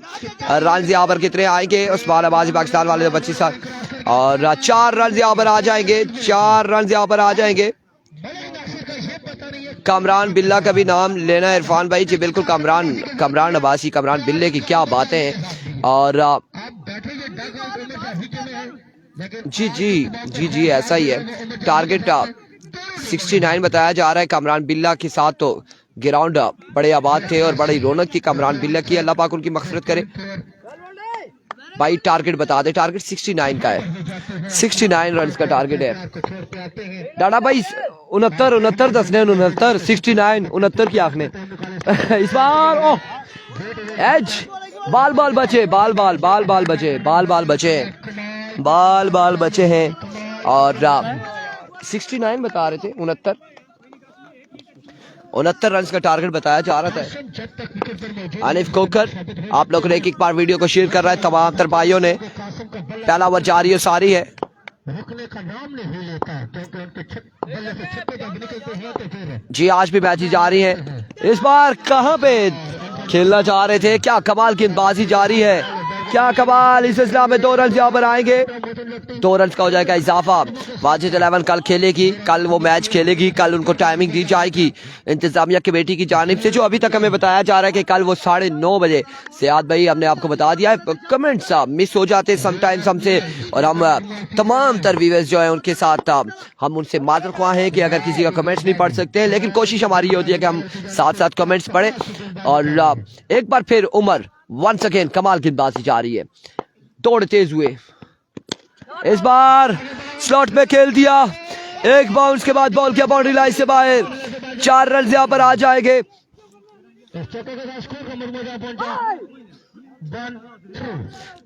रन यहाँ पर कितने आएंगे? उस्मान अब्बासी पाकिस्तान वाले 25 साल, और 4 रन यहाँ पर आ जाएंगे, 4 रन यहाँ पर आ जाएंगे। कामरान बिल्ला का भी नाम लेना है इरफान भाई जी, बिल्कुल कामरान अब्बासी, कामरान बिल्ले की क्या बातें हैं। और जी ऐसा ही है। टारगेट 69 बताया जा रहा है कामरान बिल्ला के साथ, तो ग्राउंड बड़े आबाद थे और बड़ी रौनक थी। कमरान बिल्ला की, अल्लाह पाक उनकी मग़फ़िरत करे। भाई टारगेट बता दे, टारगेट 69 का है, 69 रन का टारगेट है। डाडा भाई 69 दसने 69 69 69 की आंख ने इस बार एज बाल बाल बचे, बाल बाल बाल बाल बचे, बाल बाल बचे, बाल बाल बचे हैं। और 69 बता रहे थे, 69 रन का टारगेट बताया जा रहा था। अनिफ कोकर आप लोगों ने एक बार वीडियो को शेयर कर रहा है तमाम तर भाइयों ने। पहला ओवर जारी है, सारी है, रुकने का नाम नहीं लेता क्योंकि उनके बल्ले से छक्के जब निकलते हैं तो फिर जी आज भी मैच जारी है। इस बार कहां पे खेलना चाह रहे थे, क्या कमाल की बाजी जारी है, क्या कमाल। इस सिलसिला में 2 रन यहाँ पर आएंगे, 2 रन का हो जाएगा इजाफा। वाजिद 11 कल खेलेगी, कल वो मैच खेलेगी, कल उनको टाइमिंग दी जाएगी इंतजामिया कमेटी की जानिब से, जो अभी तक हमें बताया जा रहा है कि कल वो 9:30 बजे। सियाद भाई हमने आपको बता दिया है, कमेंट्स मिस हो जाते समटाइम्स हमसे, और हम तमाम तर व्यूअर्स जो है उनके साथ हम उनसे माजर ख्वाह हैं कि अगर किसी का कमेंट्स नहीं पढ़ सकते, लेकिन कोशिश हमारी ये होती है कि हम साथ साथ कमेंट्स पढ़ें। और एक बार फिर उमर वंस अगेन कमाल की बाजी जारी है, दौड़ तेज हुए, इस बार स्लॉट में खेल दिया, एक बाउंस के बाद बॉल किया बाउंड्री लाइन से बाहर, 4 रन यहाँ पर आ जाएंगे।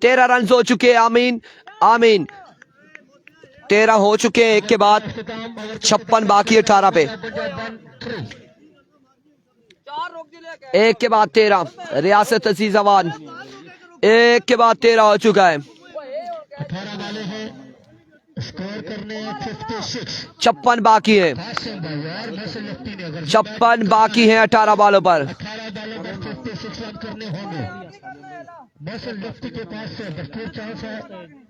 13 रन हो चुके, आमीन आमीन 13 हो चुके हैं, एक के बाद 56 बाकी 18 पे, एक के बाद 13। रियासत अजीज अवान एक के बाद 13 हो चुका है, 18 वाले हैं, स्कोर करने 56, 56 बाकी है, 56 बाकी है 18 बालों पर। 18 बालों में 56 रन करने होंगे। मसल लेफ्टी के पास से भरपूर चांस है,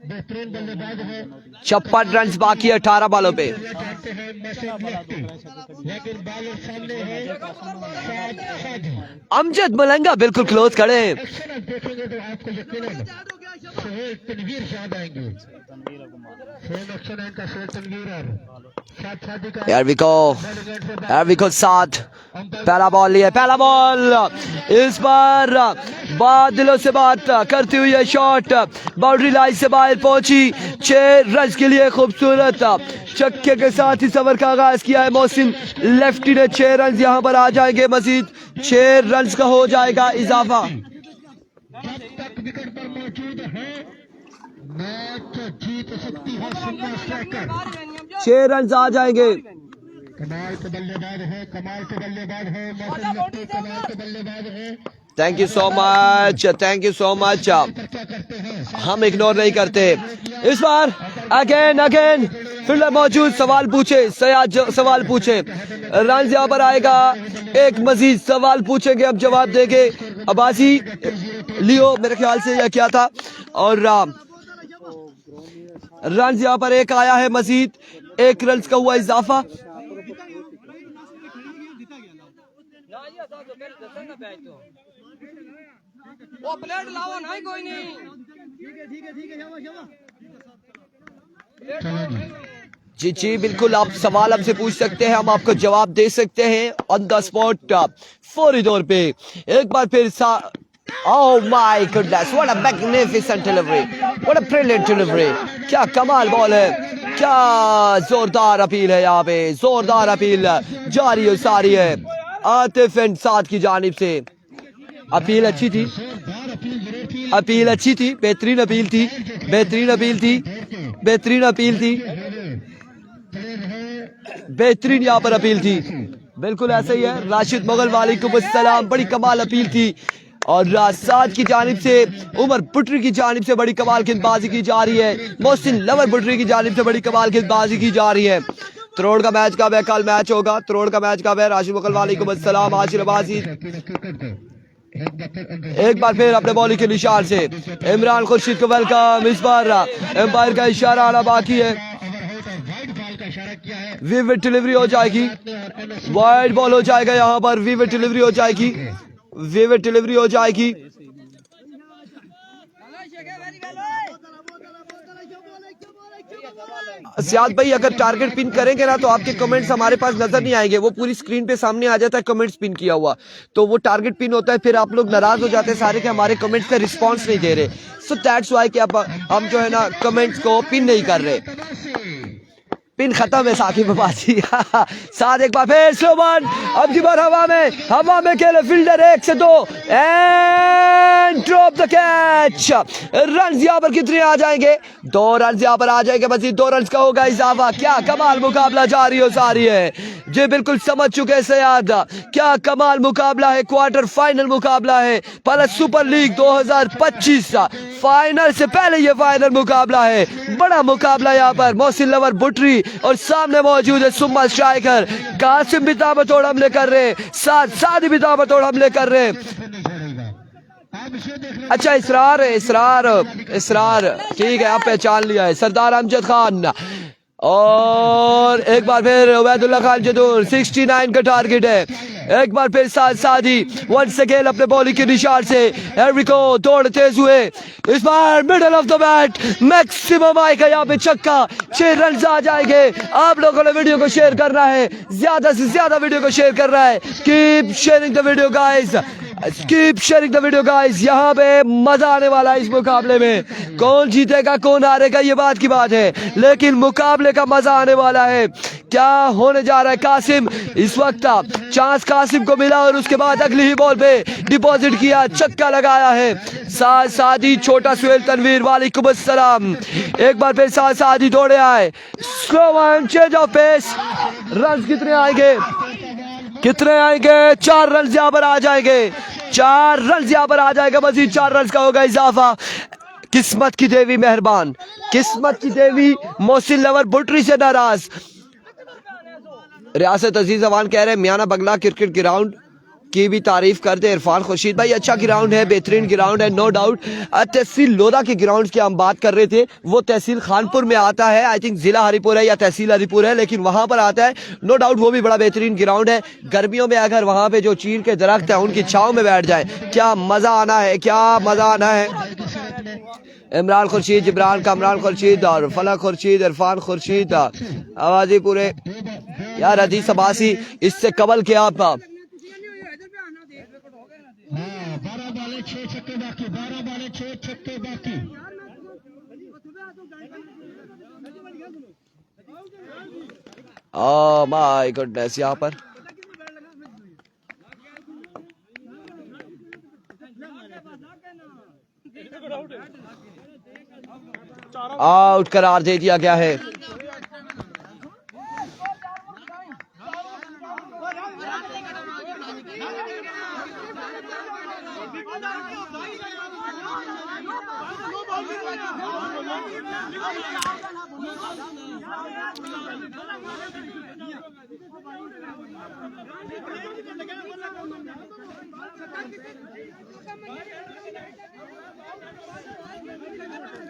बेहतरीन बल्लेबाज है, 56 रन बाकी है 18 बालों पे। चाहते हैं मसल लेफ्टी, लेकिन बॉलर सामने है साजिद। अमजद मलंगा बिल्कुल क्लोज खड़े हैं, अक्सर आप देखेंगे तो आपको यकीनन सोहेल तनवीर याद आएंगे, सेम एक्शन है इनका, सोहेल तनवीर और साथ शादी का Here we go, here we go, साथ पहला बॉल लिया, पहला बॉल इस बार बादलों से बात करती हुई है, शॉट बाउंड्री लाइन से बाहर पहुंची, 6 रन के लिए खूबसूरत छक्के के साथ ही सफर का आगाज किया है मोहसिन लेफ्टी ने। 6 रन यहाँ पर आ जाएंगे, मजीद 6 रन का हो जाएगा इजाफा। जब तक विकेट पर मौजूद है मैच जीत सकती है सुन्ना स्ट्राइकर। 6 रन आ जाएंगे। कमाल के बल्लेबाज है, कमाल के बल्लेबाज है, मौसम लेफ्टी कमाल के बल्लेबाज है। Thank you so much, thank you so much. क्या करते हैं हम इग्नोर नहीं करते। इस बार अगेन अगेन फील्डर मौजूद, सवाल पूछे सयाद, सवाल पूछे, रन यहाँ पर आएगा, एक मजीद सवाल पूछेंगे, अब जवाब देंगे। अबासी लियो मेरे ख्याल से यह क्या था, और रन यहाँ पर एक आया है मजीद, 1 रन का हुआ इजाफा। वो प्लेट लाओ ना, कोई नहीं, जी जी बिल्कुल, आप सवाल हमसे पूछ सकते हैं, हम आपको जवाब दे सकते हैं ऑन द स्पॉट, फौरी तौर पे। एक बार फिर Oh my goodness, what a magnificent delivery, what a brilliant delivery, क्या कमाल बॉल है, क्या जोरदार अपील है, यहाँ पे जोरदार अपील जारी है सारी है। आतिफ एंड साद की जानिब से अपील अच्छी थी, अपील अच्छी थी, बेहतरीन अपील थी, बेहतरीन अपील थी, बेहतरीन अपील थी, बेहतरीन यहाँ पर अपील थी, बिल्कुल ऐसा ही है। राशिद मुगल वालेकुम अस्सलाम, बड़ी कमाल अपील थी। और साद की जानिब से उमर बुटरी की जानिब से बड़ी कमाल गेंदबाजी की जा रही है, मोहसिन लवर बुटरी की जानिब से बड़ी कमाल गेंदबाजी की जा रही है। त्रोड़ का मैच कब है, कल मैच होगा, त्रोड़ का मैच कब है, राशिद मुगल वालेकुम अस्सलाम, आशिर अब्बासी एक बार फिर अपने बॉलिंग के निशान से इमरान खुर्शीद को वेलकम। इस बार एम्पायर का इशारा आना बाकी है, विविड डिलीवरी हो जाएगी, वाइड बॉल हो जाएगा, यहाँ पर विविड डिलीवरी हो जाएगी, विविड डिलीवरी हो जाएगी। सियाद भाई अगर टारगेट पिन करेंगे ना तो आपके कमेंट्स हमारे पास नजर नहीं आएंगे, वो पूरी स्क्रीन पे सामने आ जाता है कमेंट्स पिन किया हुआ, तो वो टारगेट पिन होता है, फिर आप लोग नाराज हो जाते हैं सारे कि हमारे कमेंट्स का रिस्पांस नहीं दे रहे। सो दैट्स व्हाई कि अब हम जो है ना कमेंट्स को पिन नहीं कर रहे। पिन खत्म है साकिब अब्बासी। साथ एक बार फिर स्लोमन, अब की बार हवा में खेले फील्डर 1 से 2 and drop the catch. Run यहाँ पर कितने आ जाएंगे? 2 रन यहाँ पर आ जाएंगे, बस 2 रन का होगा इजाफा। क्या कमाल मुकाबला जारी हो सारी है जी, बिल्कुल समझ चुके हैं सयाद, क्या कमाल मुकाबला है। क्वार्टर फाइनल मुकाबला है, प्लस सुपर लीग 2025 फाइनल से पहले ये फाइनल मुकाबला है। बड़ा मुकाबला यहाँ पर, मोहसिन लवर बुटरी और सामने मौजूद है सुम्मा स्ट्राइकर। कासिम भी ताबड़तोड़ हमले कर रहे, सादी भी ताबड़तोड़ हमले कर रहे। अच्छा इसरार है, इसरार ठीक है, आप पहचान लिया है, सरदार अमजद खान। और एक बार फिर उबैदुल्ला खान जदूर 69 का टारगेट है। एक बार फिर सादी वंस अगेन अपने बॉलिंग के निशान से एरिको दौड़ तेज हुए, इस बार middle of the bat maximum आएगा यहाँ पे छक्का। 6 रन आ जाएंगे। आप लोगों ने वीडियो को शेयर करना है, ज्यादा से ज्यादा वीडियो को शेयर करना है। Keep sharing the video guys, keep sharing the video guys. यहाँ पे मजा आने वाला है इस मुकाबले में, कौन जीतेगा कौन हारेगा ये बात की बात है, लेकिन मुकाबले का मजा आने वाला है। क्या होने जा रहा है? कासिम इस वक्त चांस कासिम को मिला और उसके बाद अगली ही बॉल पे डिपॉजिट किया, छक्का लगाया है। सादी छोटा सुहेल तनवीर वालेकुम अस्सलाम। एक बार फिर सादी दौड़े आए, slow one change of pace. Run कितने आएंगे? 4 रन यहाँ पर आ जाएंगे, 4 रन यहाँ पर आ जाएगा, मजीद 4 रन का होगा इजाफा। किस्मत की देवी मेहरबान, किस्मत की देवी मोहसिन लवर बुटरी से नाराज। रियासत अजीज अवान कह रहे हैं मियाना बंगला क्रिकेट ग्राउंड की भी तारीफ कर दे इरफान खुर्शीद भाई। अच्छा ग्राउंड है, बेहतरीन ग्राउंड है, नो डाउट। तहसील लोधा के ग्राउंड की हम बात कर रहे थे, वो तहसील खानपुर में आता है, आई थिंक जिला हरिपुर है या तहसील हरिपुर है, लेकिन वहां पर आता है, नो डाउट वो भी बड़ा बेहतरीन ग्राउंड है। गर्मियों में अगर वहां पे जो चीड़ के दरख्त है उनकी छांव में बैठ जाए, क्या मजा आना है, क्या मजा आना है। इमरान खुर्शीद, जिब्रान कामरान खुर्शीद और फलक खुर्शीद, इरफान खुर्शीद, आवाजी पूरे यार हदीस अब्बासी, इससे कबल के आप 12 बाले 6 छक्के बाकी, 12 बाले 6 छक्के बाकी। ओह माय गुडनेस, यहाँ पर आउट करार दे दिया गया है।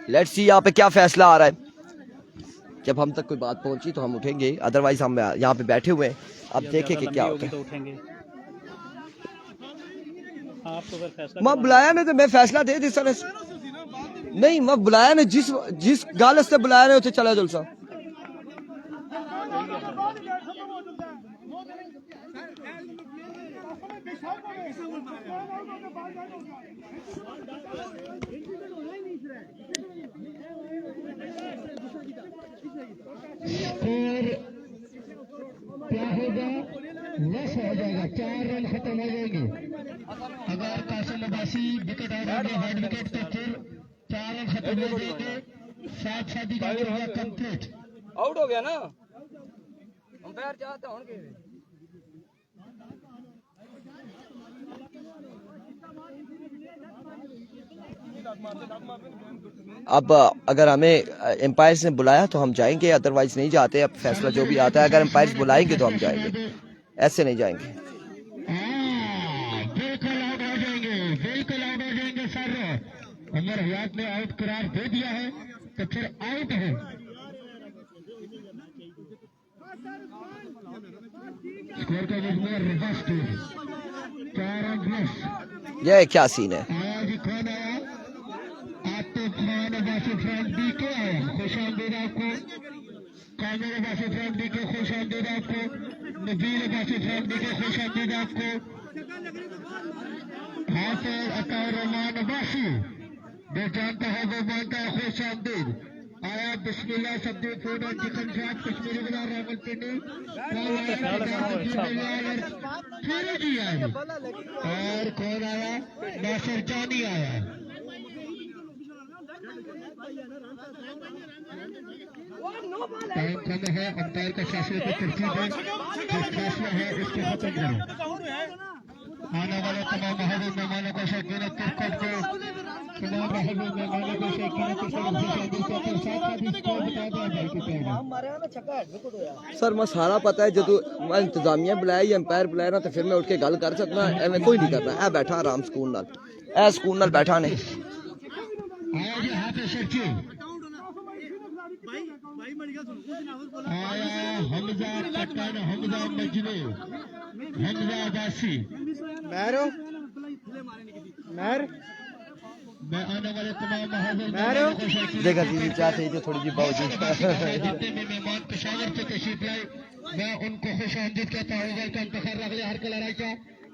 लेट्स सी यहाँ पे क्या फैसला आ रहा है। जब हम तक कोई बात पहुंची तो हम उठेंगे, अदरवाइज हम यहाँ पे बैठे हुए हैं, अब देखें कि क्या होता है। मैं बुलाया नहीं तो मैं फैसला दे दी सर, नहीं मैं बुलाया नहीं, जिस गालत से बुलाया नहीं उसे चला जलसा। स्कोर क्या होगा? लॉस हो जाएगा, 4 रन खत्म हो जाएंगे। अगर कासिम अब्बासी विकेट आउट हो गया हेड विकेट तो फिर 4 रन खत्म हो जाएंगे। 7 का हो गया कंप्लीट, आउट हो गया ना अंपायर चाहता हूं के। अब अगर हमें एम्पायर्स ने बुलाया तो हम जाएंगे, अदरवाइज नहीं जाते। अब फैसला जो भी आता है, अगर एम्पायर्स बुलाएंगे तो हम जाएंगे, ऐसे नहीं जाएंगे। बिल्कुल आउट हो जाएंगे, बिल्कुल आउट हो जाएंगे सर। अमर हयात ने आउट करार दे दिया है तो फिर आउट है। स्कोर का रिवर्स 4 रन प्लस। ये क्या सीन है? आया जी, कौन आया? आतिफ खान वासिफ फ्रॉम बीके आया। खुश आमदीद आपको। अब्बासी जो जानता है वो मानता है। खुश आमदीद आया बिस्मिल्लाह Sabdi food and chicken shop Kashmiri Bazaar Rawalpindi फिर जी आए और कौन आया? नासिर जानी आया। टाइम कम है, अंपायर का फैसले पर तरजीह है, जो फैसला है इसको खत्म करो। आने वाले तमाम महबूब मेहमानों को शौकीन क्रिकेट के तमाम महबूब मेहमानों को शौकीन सर मसाला पता है जो तू मैं इंतजामिया बुलाया या अंपायर बुलाया ना तो फिर मैं उठ के गल कर सकना एवं कोई नहीं करना। ए बैठा आराम सुकून नाल, ए सुकून नाल बैठा ने। आया जी हाफिज शेखी, आया हमजा पठान, हमजा मजनू, हमजा अब्बासी। मैं आने वाले तमाम महबूब को शौकीन देखा जी चाहते जो थोड़ी जी बावजूद जितने भी मेहमान पेशावर से तशरीफ लाए मैं उनको खुश आमदीद कहता हूँ। वेलकम तो खैर रख लिया हर कलर का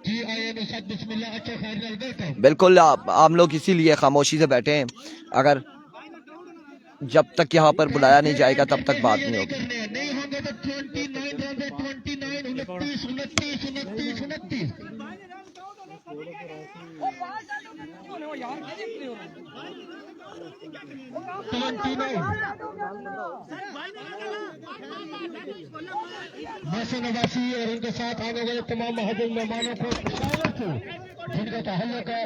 जी आए साथ बिस्मिल्लाह अच्छा खैर वेलकम। बिल्कुल आप लोग इसीलिए खामोशी से बैठे हैं। अगर जब तक यहाँ पर बुलाया नहीं जाएगा तब तक बात नहीं होगी। नहीं होंगे तो 29 29 29 29 29 मोहसिन अब्बासी और उनके साथ आने वाले तमाम महबूब मेहमानों को जिनका तहल्लुक है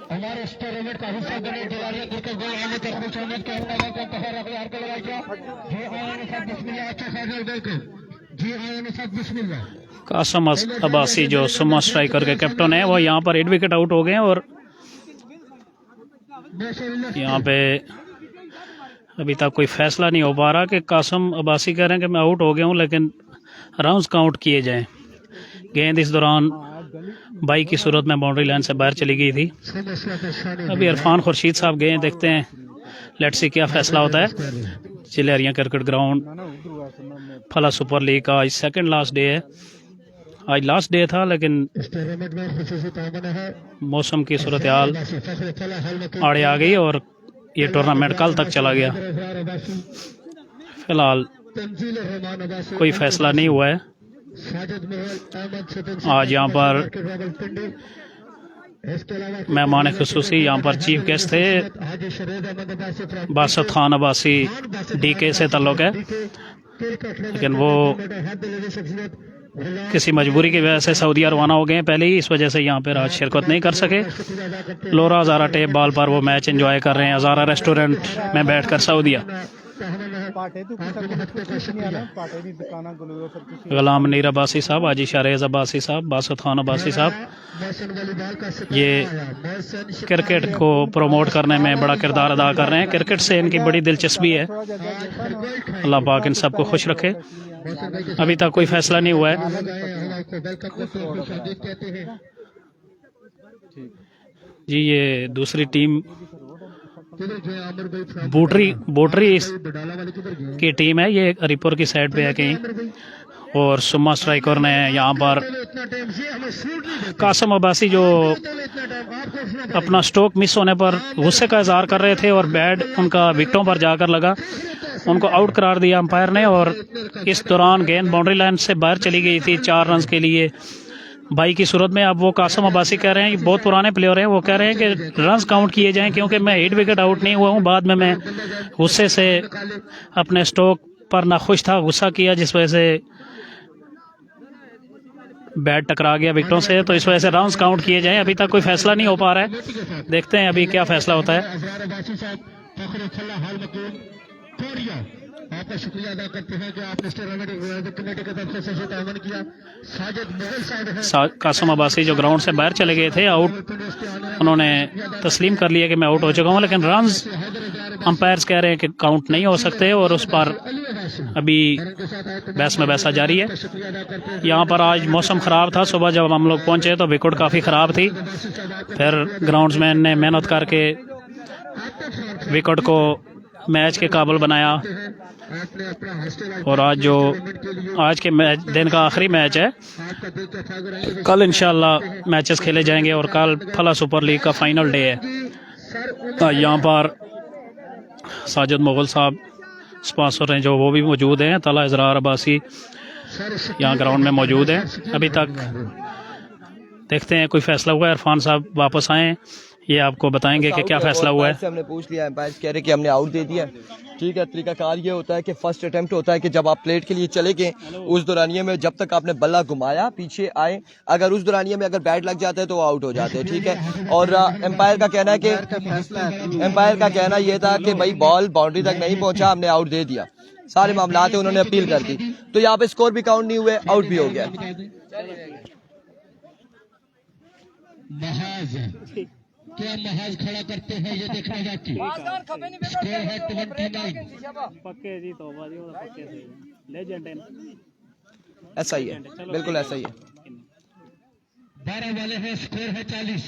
हमारे स्टोरेमेंट का हिस्सा बने दिवालिया गुरकर गोल आने का खुश आमदीद कहूंगा। वेलकम तो खैर हर को लगाइए जी आने साथ बिस्मिल्लाह अच्छा खैर वेलकम जी आने साथ बिस्मिल्लाह। कासम अब्बासी जो सुमा स्ट्राइकर के कैप्टन है वो यहाँ पर 8 विकेट आउट हो गए हैं और यहाँ पे अभी तक कोई फैसला नहीं हो पा रहा कि कासम अब्बासी कह रहे हैं कि मैं आउट हो गया हूँ लेकिन राउंड्स काउंट किए जाएं। गेंद इस दौरान बाई की सूरत में बाउंड्री लाइन से बाहर चली गई थी। अभी इरफान खुर्शीद साहब गए, देखते हैं लेट्स सी क्या फैसला होता है। चिल्हरियाँ क्रिकेट ग्राउंड फला सुपर लीग का आज सेकंड लास्ट डे है। आज लास्ट डे था लेकिन मौसम की सूरत हाल आड़े आ गई और ये टूर्नामेंट कल तक चला गया। फिलहाल कोई फैसला नहीं हुआ है। आज यहाँ पर मेहमान खुसूसी यहाँ पर चीफ गेस्ट थे। बासत खान अब्बासी DK से ताल्लुक है लेकिन वो किसी मजबूरी की वजह से सऊदीया रवाना हो गए हैं पहले ही, इस वजह से यहाँ पर आज शिरकत नहीं कर सके। लोरा हज़ारा टेप बाल पर वो मैच एंजॉय कर रहे हैं हज़ारा रेस्टोरेंट में बैठकर सऊदीया। गुलाम नीर अब्बासी साहब, आजी शारेज अब्बासी साहब, बासत खान अब्बासी साहब, ये क्रिकेट को प्रमोट करने में बड़ा किरदार अदा कर रहे हैं। क्रिकेट से इनकी बड़ी दिलचस्पी है। अल्लाह पाक इन सबको खुश रखे। अभी तक कोई फैसला नहीं हुआ है। जी ये दूसरी टीम बोटरी की टीम है, ये हरिपुर की साइड पे है कहीं। और सुमा स्ट्राइकर ने यहाँ पर कासम अब्बासी जो अपना स्ट्रोक मिस होने पर गुस्से का इजहार कर रहे थे और बैट उनका विकेटों पर जाकर लगा, उनको आउट करार दिया अंपायर ने। और इस दौरान गेंद बाउंड्री लाइन से बाहर चली गई थी 4 रन के लिए बाई की सूरत में। अब वो कासम अब्बासी कह रहे हैं, बहुत पुराने प्लेयर हैं, वो कह रहे हैं कि रन्स काउंट किए जाएं क्योंकि मैं 8 विकेट आउट नहीं हुआ हूँ। बाद में मैं गुस्से से अपने स्ट्रोक पर नाखुश था, गुस्सा किया जिस वजह से बैट टकरा गया विकेटों से, तो इस वजह से रन्स काउंट किए जाएं। अभी तक कोई फैसला नहीं हो पा रहा है, देखते हैं अभी क्या फैसला होता है। आपका शुक्रिया अदा करते हैं कि आपने कमेटी की तरफ से तावन किया। साजिद मुगल साहब कासम अब्बासी जो ग्राउंड से बाहर चले गए थे आउट, उन्होंने तस्लीम कर लिया कि मैं आउट हो चुका हूं, लेकिन रन्स अंपायर्स कह रहे हैं कि काउंट नहीं हो सकते और उस पर अभी बहस में बहसा जारी है। यहाँ पर आज मौसम ख़राब था, सुबह जब हम लोग पहुँचे तो विकेट काफ़ी ख़राब थी, फिर ग्राउंड्समैन ने मेहनत करके विकेट को मैच के काबिल बनाया। और आज के मैच दिन का आखिरी मैच है, कल इंशाल्लाह मैचेस खेले जाएंगे और कल फला सुपर लीग का फाइनल डे है। यहाँ पर साजिद मुगल साहब स्पॉन्सर हैं जो वो भी मौजूद हैं। तला इजरार अब्बासी यहाँ ग्राउंड में मौजूद हैं। अभी तक देखते हैं कोई फैसला हुआ है। इरफान साहब वापस आए, ये आपको बताएंगे कि क्या फैसला हुआ है। हमने पूछ लिया, एम्पायर कह रहे कि हमने आउट दे दिया। ठीक है, तरीकाकार ये होता है कि फर्स्ट अटेम्प्ट होता है कि जब आप प्लेट के लिए चले गए उस दौरानिये में जब तक आपने बल्ला घुमाया पीछे आए, अगर उस दौरानिये में अगर बैट लग जाता है तो वो आउट हो जाते हैं। ठीक है, और एम्पायर का कहना है कि एम्पायर का कहना ये था कि भाई बॉल बाउंड्री तक नहीं पहुंचा, हमने आउट दे दिया। सारे मामला थे, उन्होंने अपील कर दी, तो यहाँ पे स्कोर भी काउंट नहीं हुए, आउट भी हो गया। महाज क्या महाज खड़ा करते हैं ये देखा जाती स्कोर है 29। पक्के जी, तौबा जी, पक्के से लेजेंड है। ऐसा ही है, बिल्कुल ऐसा ही है। 12 वाले हैं, स्कोर है 40।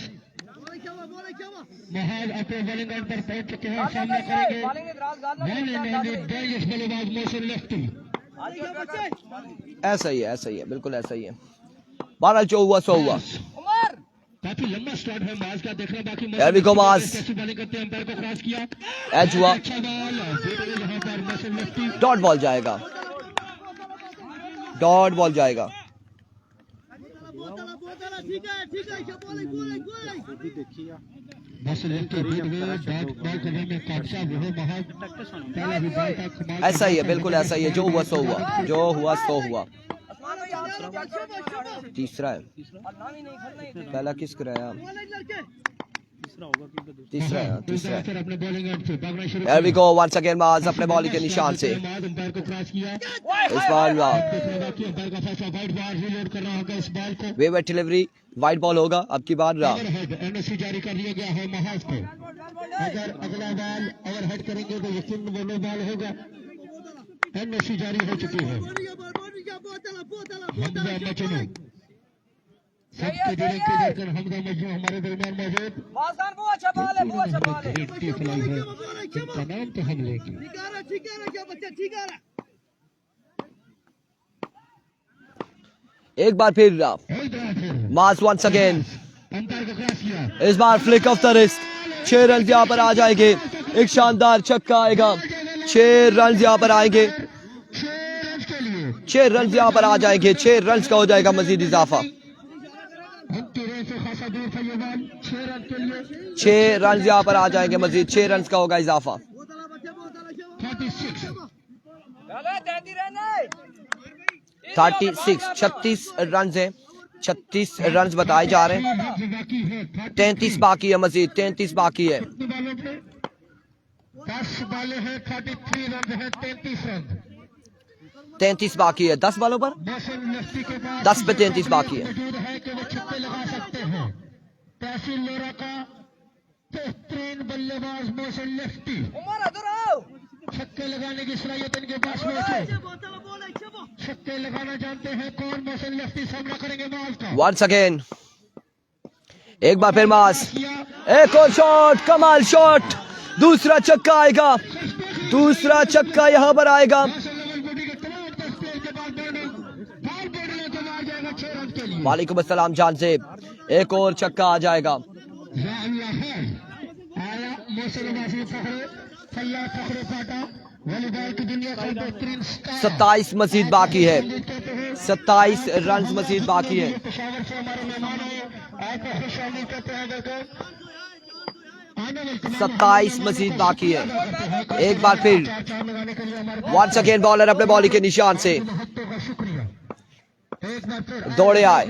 महाज अपने बॉलिंग एंड पर पहुंच चुके हैं, सामना करेंगे बल्लेबाज मोहसिन लेफ्टी। ऐसा ही है, ऐसा ही है, बिल्कुल ऐसा ही है। 12 जो हुआ सो हुआ। काफी लंबा स्टार्ट है माज का, देखना बाकी There we go, माज। कैसी बॉलिंग करते हैं, अंपायर को क्रॉस किया, एज हुआ, अच्छा बॉल यहाँ पर मोहसिन लेफ्टी। डॉट बॉल जाएगा, डॉट बॉल जाएगा। मोहसिन लेफ्टी डॉट बॉल करने में कामयाब हुए महाज। पहला भी बॉल था कमाल। ऐसा ही है, बिल्कुल ऐसा ही है, जो हुआ सो हुआ, जो हुआ सो हुआ। तीसरा है, पहला किस कराया? तीसरा है, तीसरा है। अपने बॉलिंग एंड से भागना शुरू There we go, once again माज अपने बॉलिंग के निशान से। अंपायर को क्रॉस किया, इस बार अंपायर का फैसला वाइड बॉल रीलोड कर रहा होगा इस बॉल को। वेव डिलीवरी वाइड बॉल होगा अब की बार। एनओसी जारी कर दिया गया है महाज को। अगर अगला बॉल ओवरहेड करेंगे तो यकीन वो बॉल होगा। एनओसी जारी हो चुकी है। हमजा मजनू सबके दिलों के लेकर हमजा मजनू हमारे दरमियान मौजूद। इनका नाम तो हम लेंगे। एक बार फिर मास वंस अगेन, अंपायर को क्रॉस किया, इस बार flick off the wrist. 6 run यहाँ पर आ जाएंगे, एक शानदार छक्का आएगा। 6 रन यहाँ पर आएंगे, 6 रन यहाँ पर आ जाएंगे। 6 रन का हो जाएगा मजीद इजाफा। 6 रन यहाँ पर आ जाएंगे मजीद, 6 रन का होगा इजाफा। 36 रन है, 36 रन बताए जा रहे हैं। 33 बाकी है मजीद, 33 बाकी है। 10 बालें हैं, 33 रन है, 33 रन। 33 बाकी है 10 बालों पर, 10 पे 33 बाकी है। मौजूद है कि वो छक्के लगा सकते हैं। तहसील लोरा का बेहतरीन बल्लेबाज मोहसिन लेफ्टी, छक्के लगाने की सलाहियत इनके पास में है। छक्के लगाना जानते हैं कौन? मोहसिन लेफ्टी सामना करेंगे माज का। वंस अगेन, एक बार फिर मास, एक और शॉट, कमाल शॉट, दूसरा छक्का आएगा, दूसरा छक्का यहाँ पर आएगा। वालेकुम अस्सलाम जान से, एक और छक्का आ जाएगा। 27 मजीद बाकी है, 27 रन मजीद बाकी है। 27 मजीद बाकी है। एक बार फिर वंस अगेन बॉलर अपने बॉलिंग के निशान से दौड़े आए।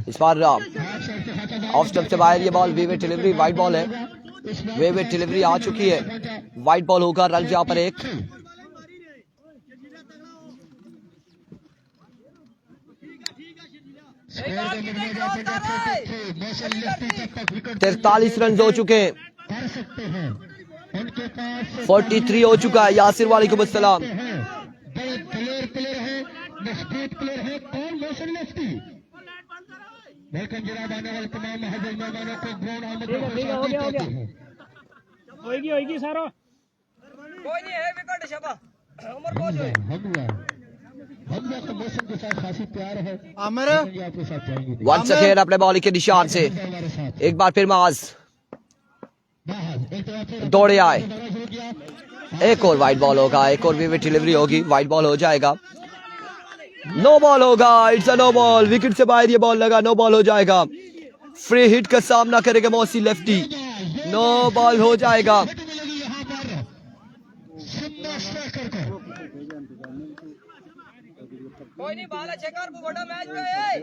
इस बार ऑफ स्टंप से बाहर ये बॉल, वेवेट डिलीवरी, वाइड बॉल है। वेवेट डिलीवरी आ चुकी है, वाइड बॉल होगा। रन यहाँ पर एक। तिरतालीस रन हो चुके हैं, 43 हो चुका है। यासिर वालेकुम अस्सलाम। वेलकम जनाब, आने वाले तमाम महबूब मेहमानों को ग्राउंड आमद को होगी सारो कोई नहीं है विकेट शबा उमर को जो हमजा को मौसम के साथ खासी प्यार है। आमिर आपके साथ जाएंगे वंस अगेन अपने बॉलिंग के निशान से एक बार फिर माज। दौड़े आए, एक और वाइड बॉल होगा, एक और विकेट डिलीवरी होगी, वाइड बॉल हो जाएगा, नो बॉल होगा, it's a no ball, wicket से बाहर ये बॉल लगा, नो बॉल हो जाएगा, फ्री हिट का सामना करेगा मौसी लेफ्टी, नो बॉल हो जाएगा। कोई नहीं, बाल अच्छे कर, बड़ा मैच है।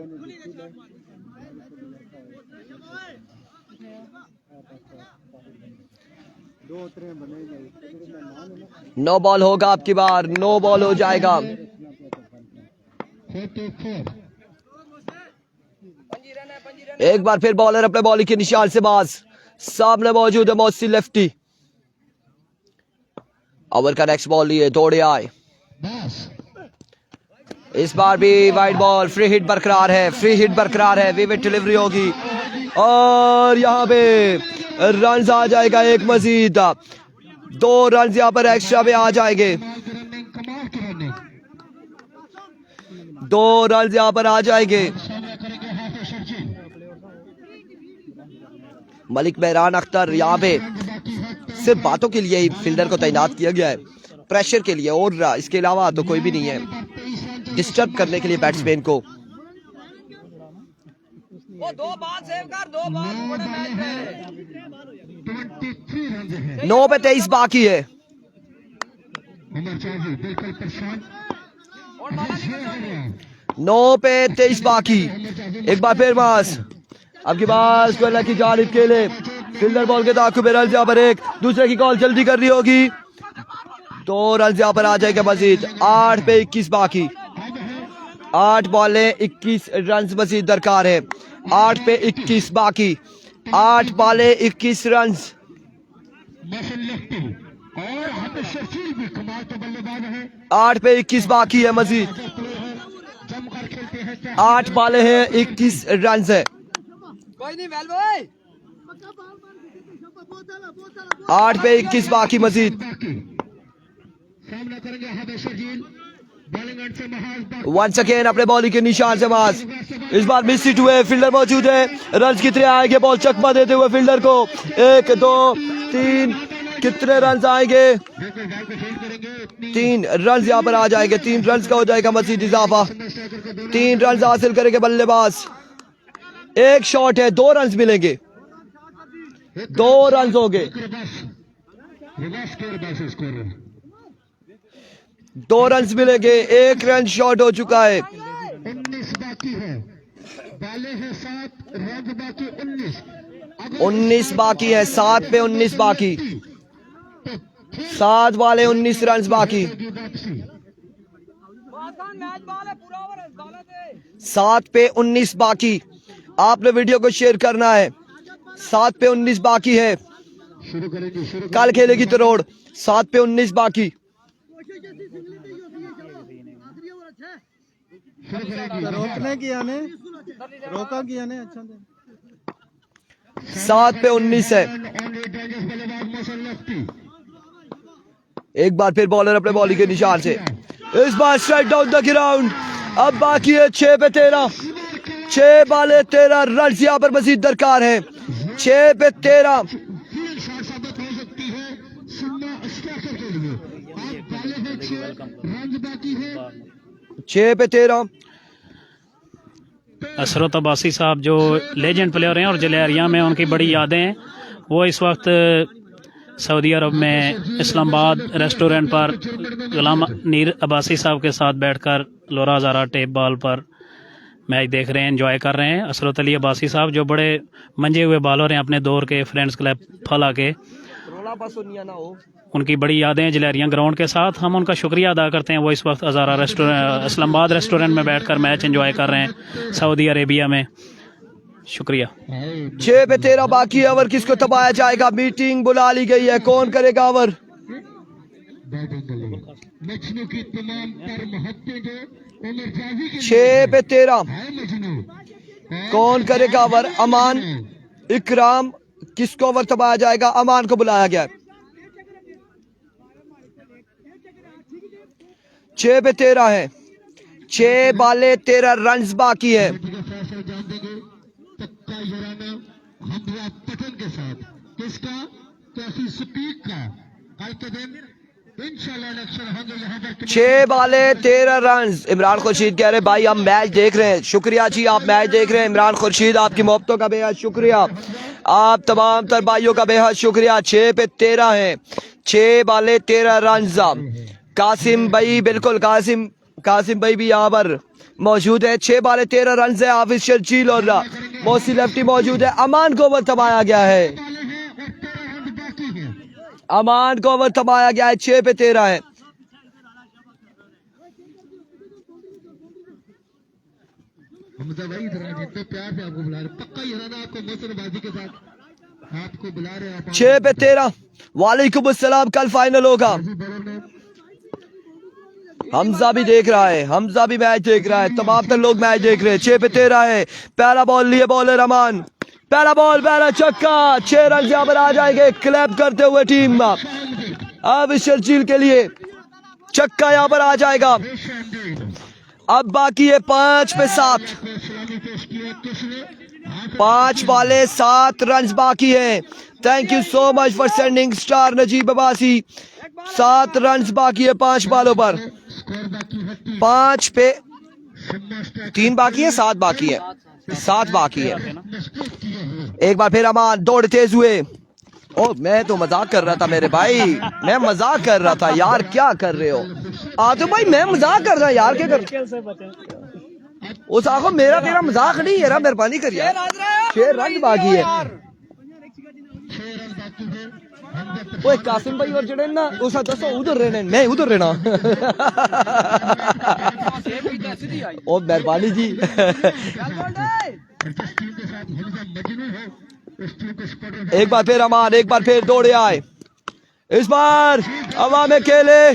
नो बॉल होगा आपकी बार, नो बॉल हो जाएगा। एक बार फिर बॉलर अपने बॉलिंग के निशान से बाज, सामने मौजूद है मौसी लेफ्टी। ओवर का नेक्स्ट बॉल लिए, दौड़े आए, इस बार भी वाइड बॉल, फ्री हिट बरकरार है, फ्री हिट बरकरार है, विकेट डिलीवरी होगी और यहाँ पे रन आ जाएगा एक मजीद, 2 रन यहाँ पर एक्स्ट्रा पे आ जाएंगे, 2 रन यहाँ पर आ जाएंगे। मलिक मेहरान अख्तर, यहाँ पे सिर्फ बातों के लिए ही फील्डर को तैनात किया गया है, प्रेशर के लिए, और इसके अलावा तो कोई भी नहीं है, डिस्टर्ब करने के लिए बैट्समैन को। वो 2 बाल सेव कर, 2 बाल, बड़ा मैच है। 9 पे 23 बाकी है। 9 पे 23 बाकी, एक बार फिर मास, अब की बात को अल्लाह की जानिब के लिए, फील्डर बॉल के ताक़ुब में रन यहाँ पर, एक दूसरे की कॉल जल्दी करनी होगी, 2 रन यहाँ पर आ जाएगा मजीद, 8 पे 21 बाकी, 8 बॉलें 21 रन मजीद दरकार है, 8 पे 21 बाकी, 8 बॉलें 21 रन, 8 पे 21 बाकी है मजीद, 8 बॉलें हैं 21 रन है, 8 पे 21 बाकी मजीद। वंस अगेन अपने बॉलिंग के निशान से मास, इस बार मिस हिट हुए, फील्डर मौजूद है, रन कितने आएंगे, बॉल चकमा देते हुए फील्डर को, 1 2 3, कितने रन आएंगे, 3 रन यहाँ पर आ जाएंगे, 3 रन का हो जाएगा मजीद इजाफा, 3 रन हासिल करेंगे बल्लेबाज, एक शॉट है, 2 रन मिलेंगे, 2 रन हो गए, 2 रन मिलेंगे, 1 रन शॉट हो चुका है, 19 बाकी है, बाले हैं 7 रन बाकी 19, 19 बाकी है, 7 पे 19 बाकी, 7 वाले 19 रन बाकी, 7 पे 19 बाकी, आपने वीडियो को शेयर करना है, 7 पे 19 बाकी है, कल खेलेगी तरोड़, 7 पे 19 बाकी, रोकने किया ने, रोका किया ने, अच्छा 7 पे 19 है। एक बार फिर बॉलर अपने बॉलिंग के निशान से, इस बार स्ट्राइक डाउन द ग्राउंड, अब बाकी है 6 पे 13, 6 बाले 13 रन यहाँ पर मजीद दरकार है, 6 पे 13, 6 पे 13। असरत अब्बासी साहब जो लेजेंड प्लेयर हैं और जलेरिया में उनकी बड़ी यादें हैं, वो इस वक्त सऊदी अरब में इस्लामाबाद रेस्टोरेंट पर गुलाम नीर अब्बासी साहब के साथ बैठकर लोरा ज़ारा टेप बॉल पर मैच देख रहे हैं, एंजॉय कर रहे हैं। असरत अली अब्बासी साहब जो बड़े मंजे हुए बॉलर हैं अपने दौर के, फ्रेंड्स क्लब फला के, उनकी बड़ी यादें हैं जलेरिया ग्राउंड के साथ। हम उनका शुक्रिया अदा करते हैं, वो इस वक्त हज़ारा रेस्टोरेंट इस्लामाबाद रेस्टोरेंट में बैठकर मैच एंजॉय कर रहे हैं सऊदी अरेबिया में। शुक्रिया। 6 पे 13 बाकी, ओवर किसको दबाया जाएगा, मीटिंग बुला ली गई है, कौन करेगा ओवर, छह पे 13 कौन करेगा ओवर, अमान इकराम, किसको ओवर दबाया जाएगा, अमान को बुलाया गया है। 6 पे 13 है, 6 बाले 13 रन बाकी है। काफी स्पीड का कल के दिन इंशाल्लाह इलेक्शन होंगे यहाँ पर 6 बाले 13 रन। इमरान खुर्शीद कह रहे भाई हम मैच देख रहे हैं। शुक्रिया जी, आप मैच देख रहे हैं। इमरान खुर्शीद, आपकी मोहब्बतों का बेहद शुक्रिया। आप तमाम तर भाइयों का बेहद शुक्रिया। 6 पे 13 है, 6 बाले 13 रन। कासिम भाई, बिल्कुल कासिम भाई भी यहाँ पर मौजूद है। 6 बाले 13 रन है। हाफिज शर्जील और मोसी लेफ्टी मौजूद है। अमान को ओवर थमाया गया है, अमान को ओवर थमाया गया है। 6 पे 13 है। हमजा भाई इधर आ, जितने प्यार से आपको बुला रहे, पक्का ही हराना आपको मोसरबाजी के साथ आपको बुला रहे हैं। 6 पे 13। वालेकुम अस्सलाम। कल फाइनल होगा। हमजा भी देख रहा है, हमजा भी मैच देख रहा है। तमाम तर लोग मैच देख रहे हैं। 6 पे 13 है। पहला बॉल लिए बॉलर अमान, पहला बॉल, पहला छक्का। 6 रन यहाँ पर आ जाएंगे क्लैप करते हुए टीम। अब शर्जील के लिए छक्का यहाँ पर आ जाएगा। अब बाकी है 5 पे 7, 5 बाले 7 रन बाकी है। Thank you so much for sending star Najeeb Abbasi. 7 run बाकी है 5 बालों पर। 5 पे 3 बाकी है, 7 बाकी है, 7 बाकी है। एक बार फिर अमान दौड़ तेज हुए। ओ मैं तो मजाक कर रहा था मेरे भाई, मैं मजाक कर रहा था यार। क्या कर रहे हो तो भाई, मैं मजाक कर रहा यार। क्या कर उस आखो, मेरा तेरा मजाक नहीं है। मेहरबानी कर यार। 6 रन बाकी है। ओए कासिम भाई और जड़े ना उस दसो उधर रहने, मैं उधर रहना। ओ मेहरबानी जी। एक बार फिर अमान, एक बार फिर दौड़े आए। इस बार हवा में खेले,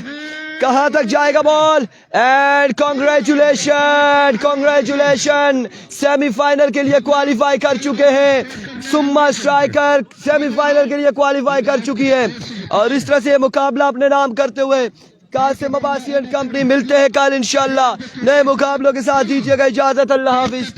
कहां तक जाएगा ball. And congratulation, congratulation, semifinal के लिए क्वालिफाई कर चुके हैं। सुम्मा स्ट्राइकर सेमीफाइनल के लिए क्वालिफाई कर चुकी है। और इस तरह से मुकाबला अपने नाम करते हुए कासिम अब्बासी एंड कंपनी मिलते हैं कल इंशाल्लाह नए मुकाबलों के साथ। दीजिएगा इजाजत। अल्लाह हाफिज।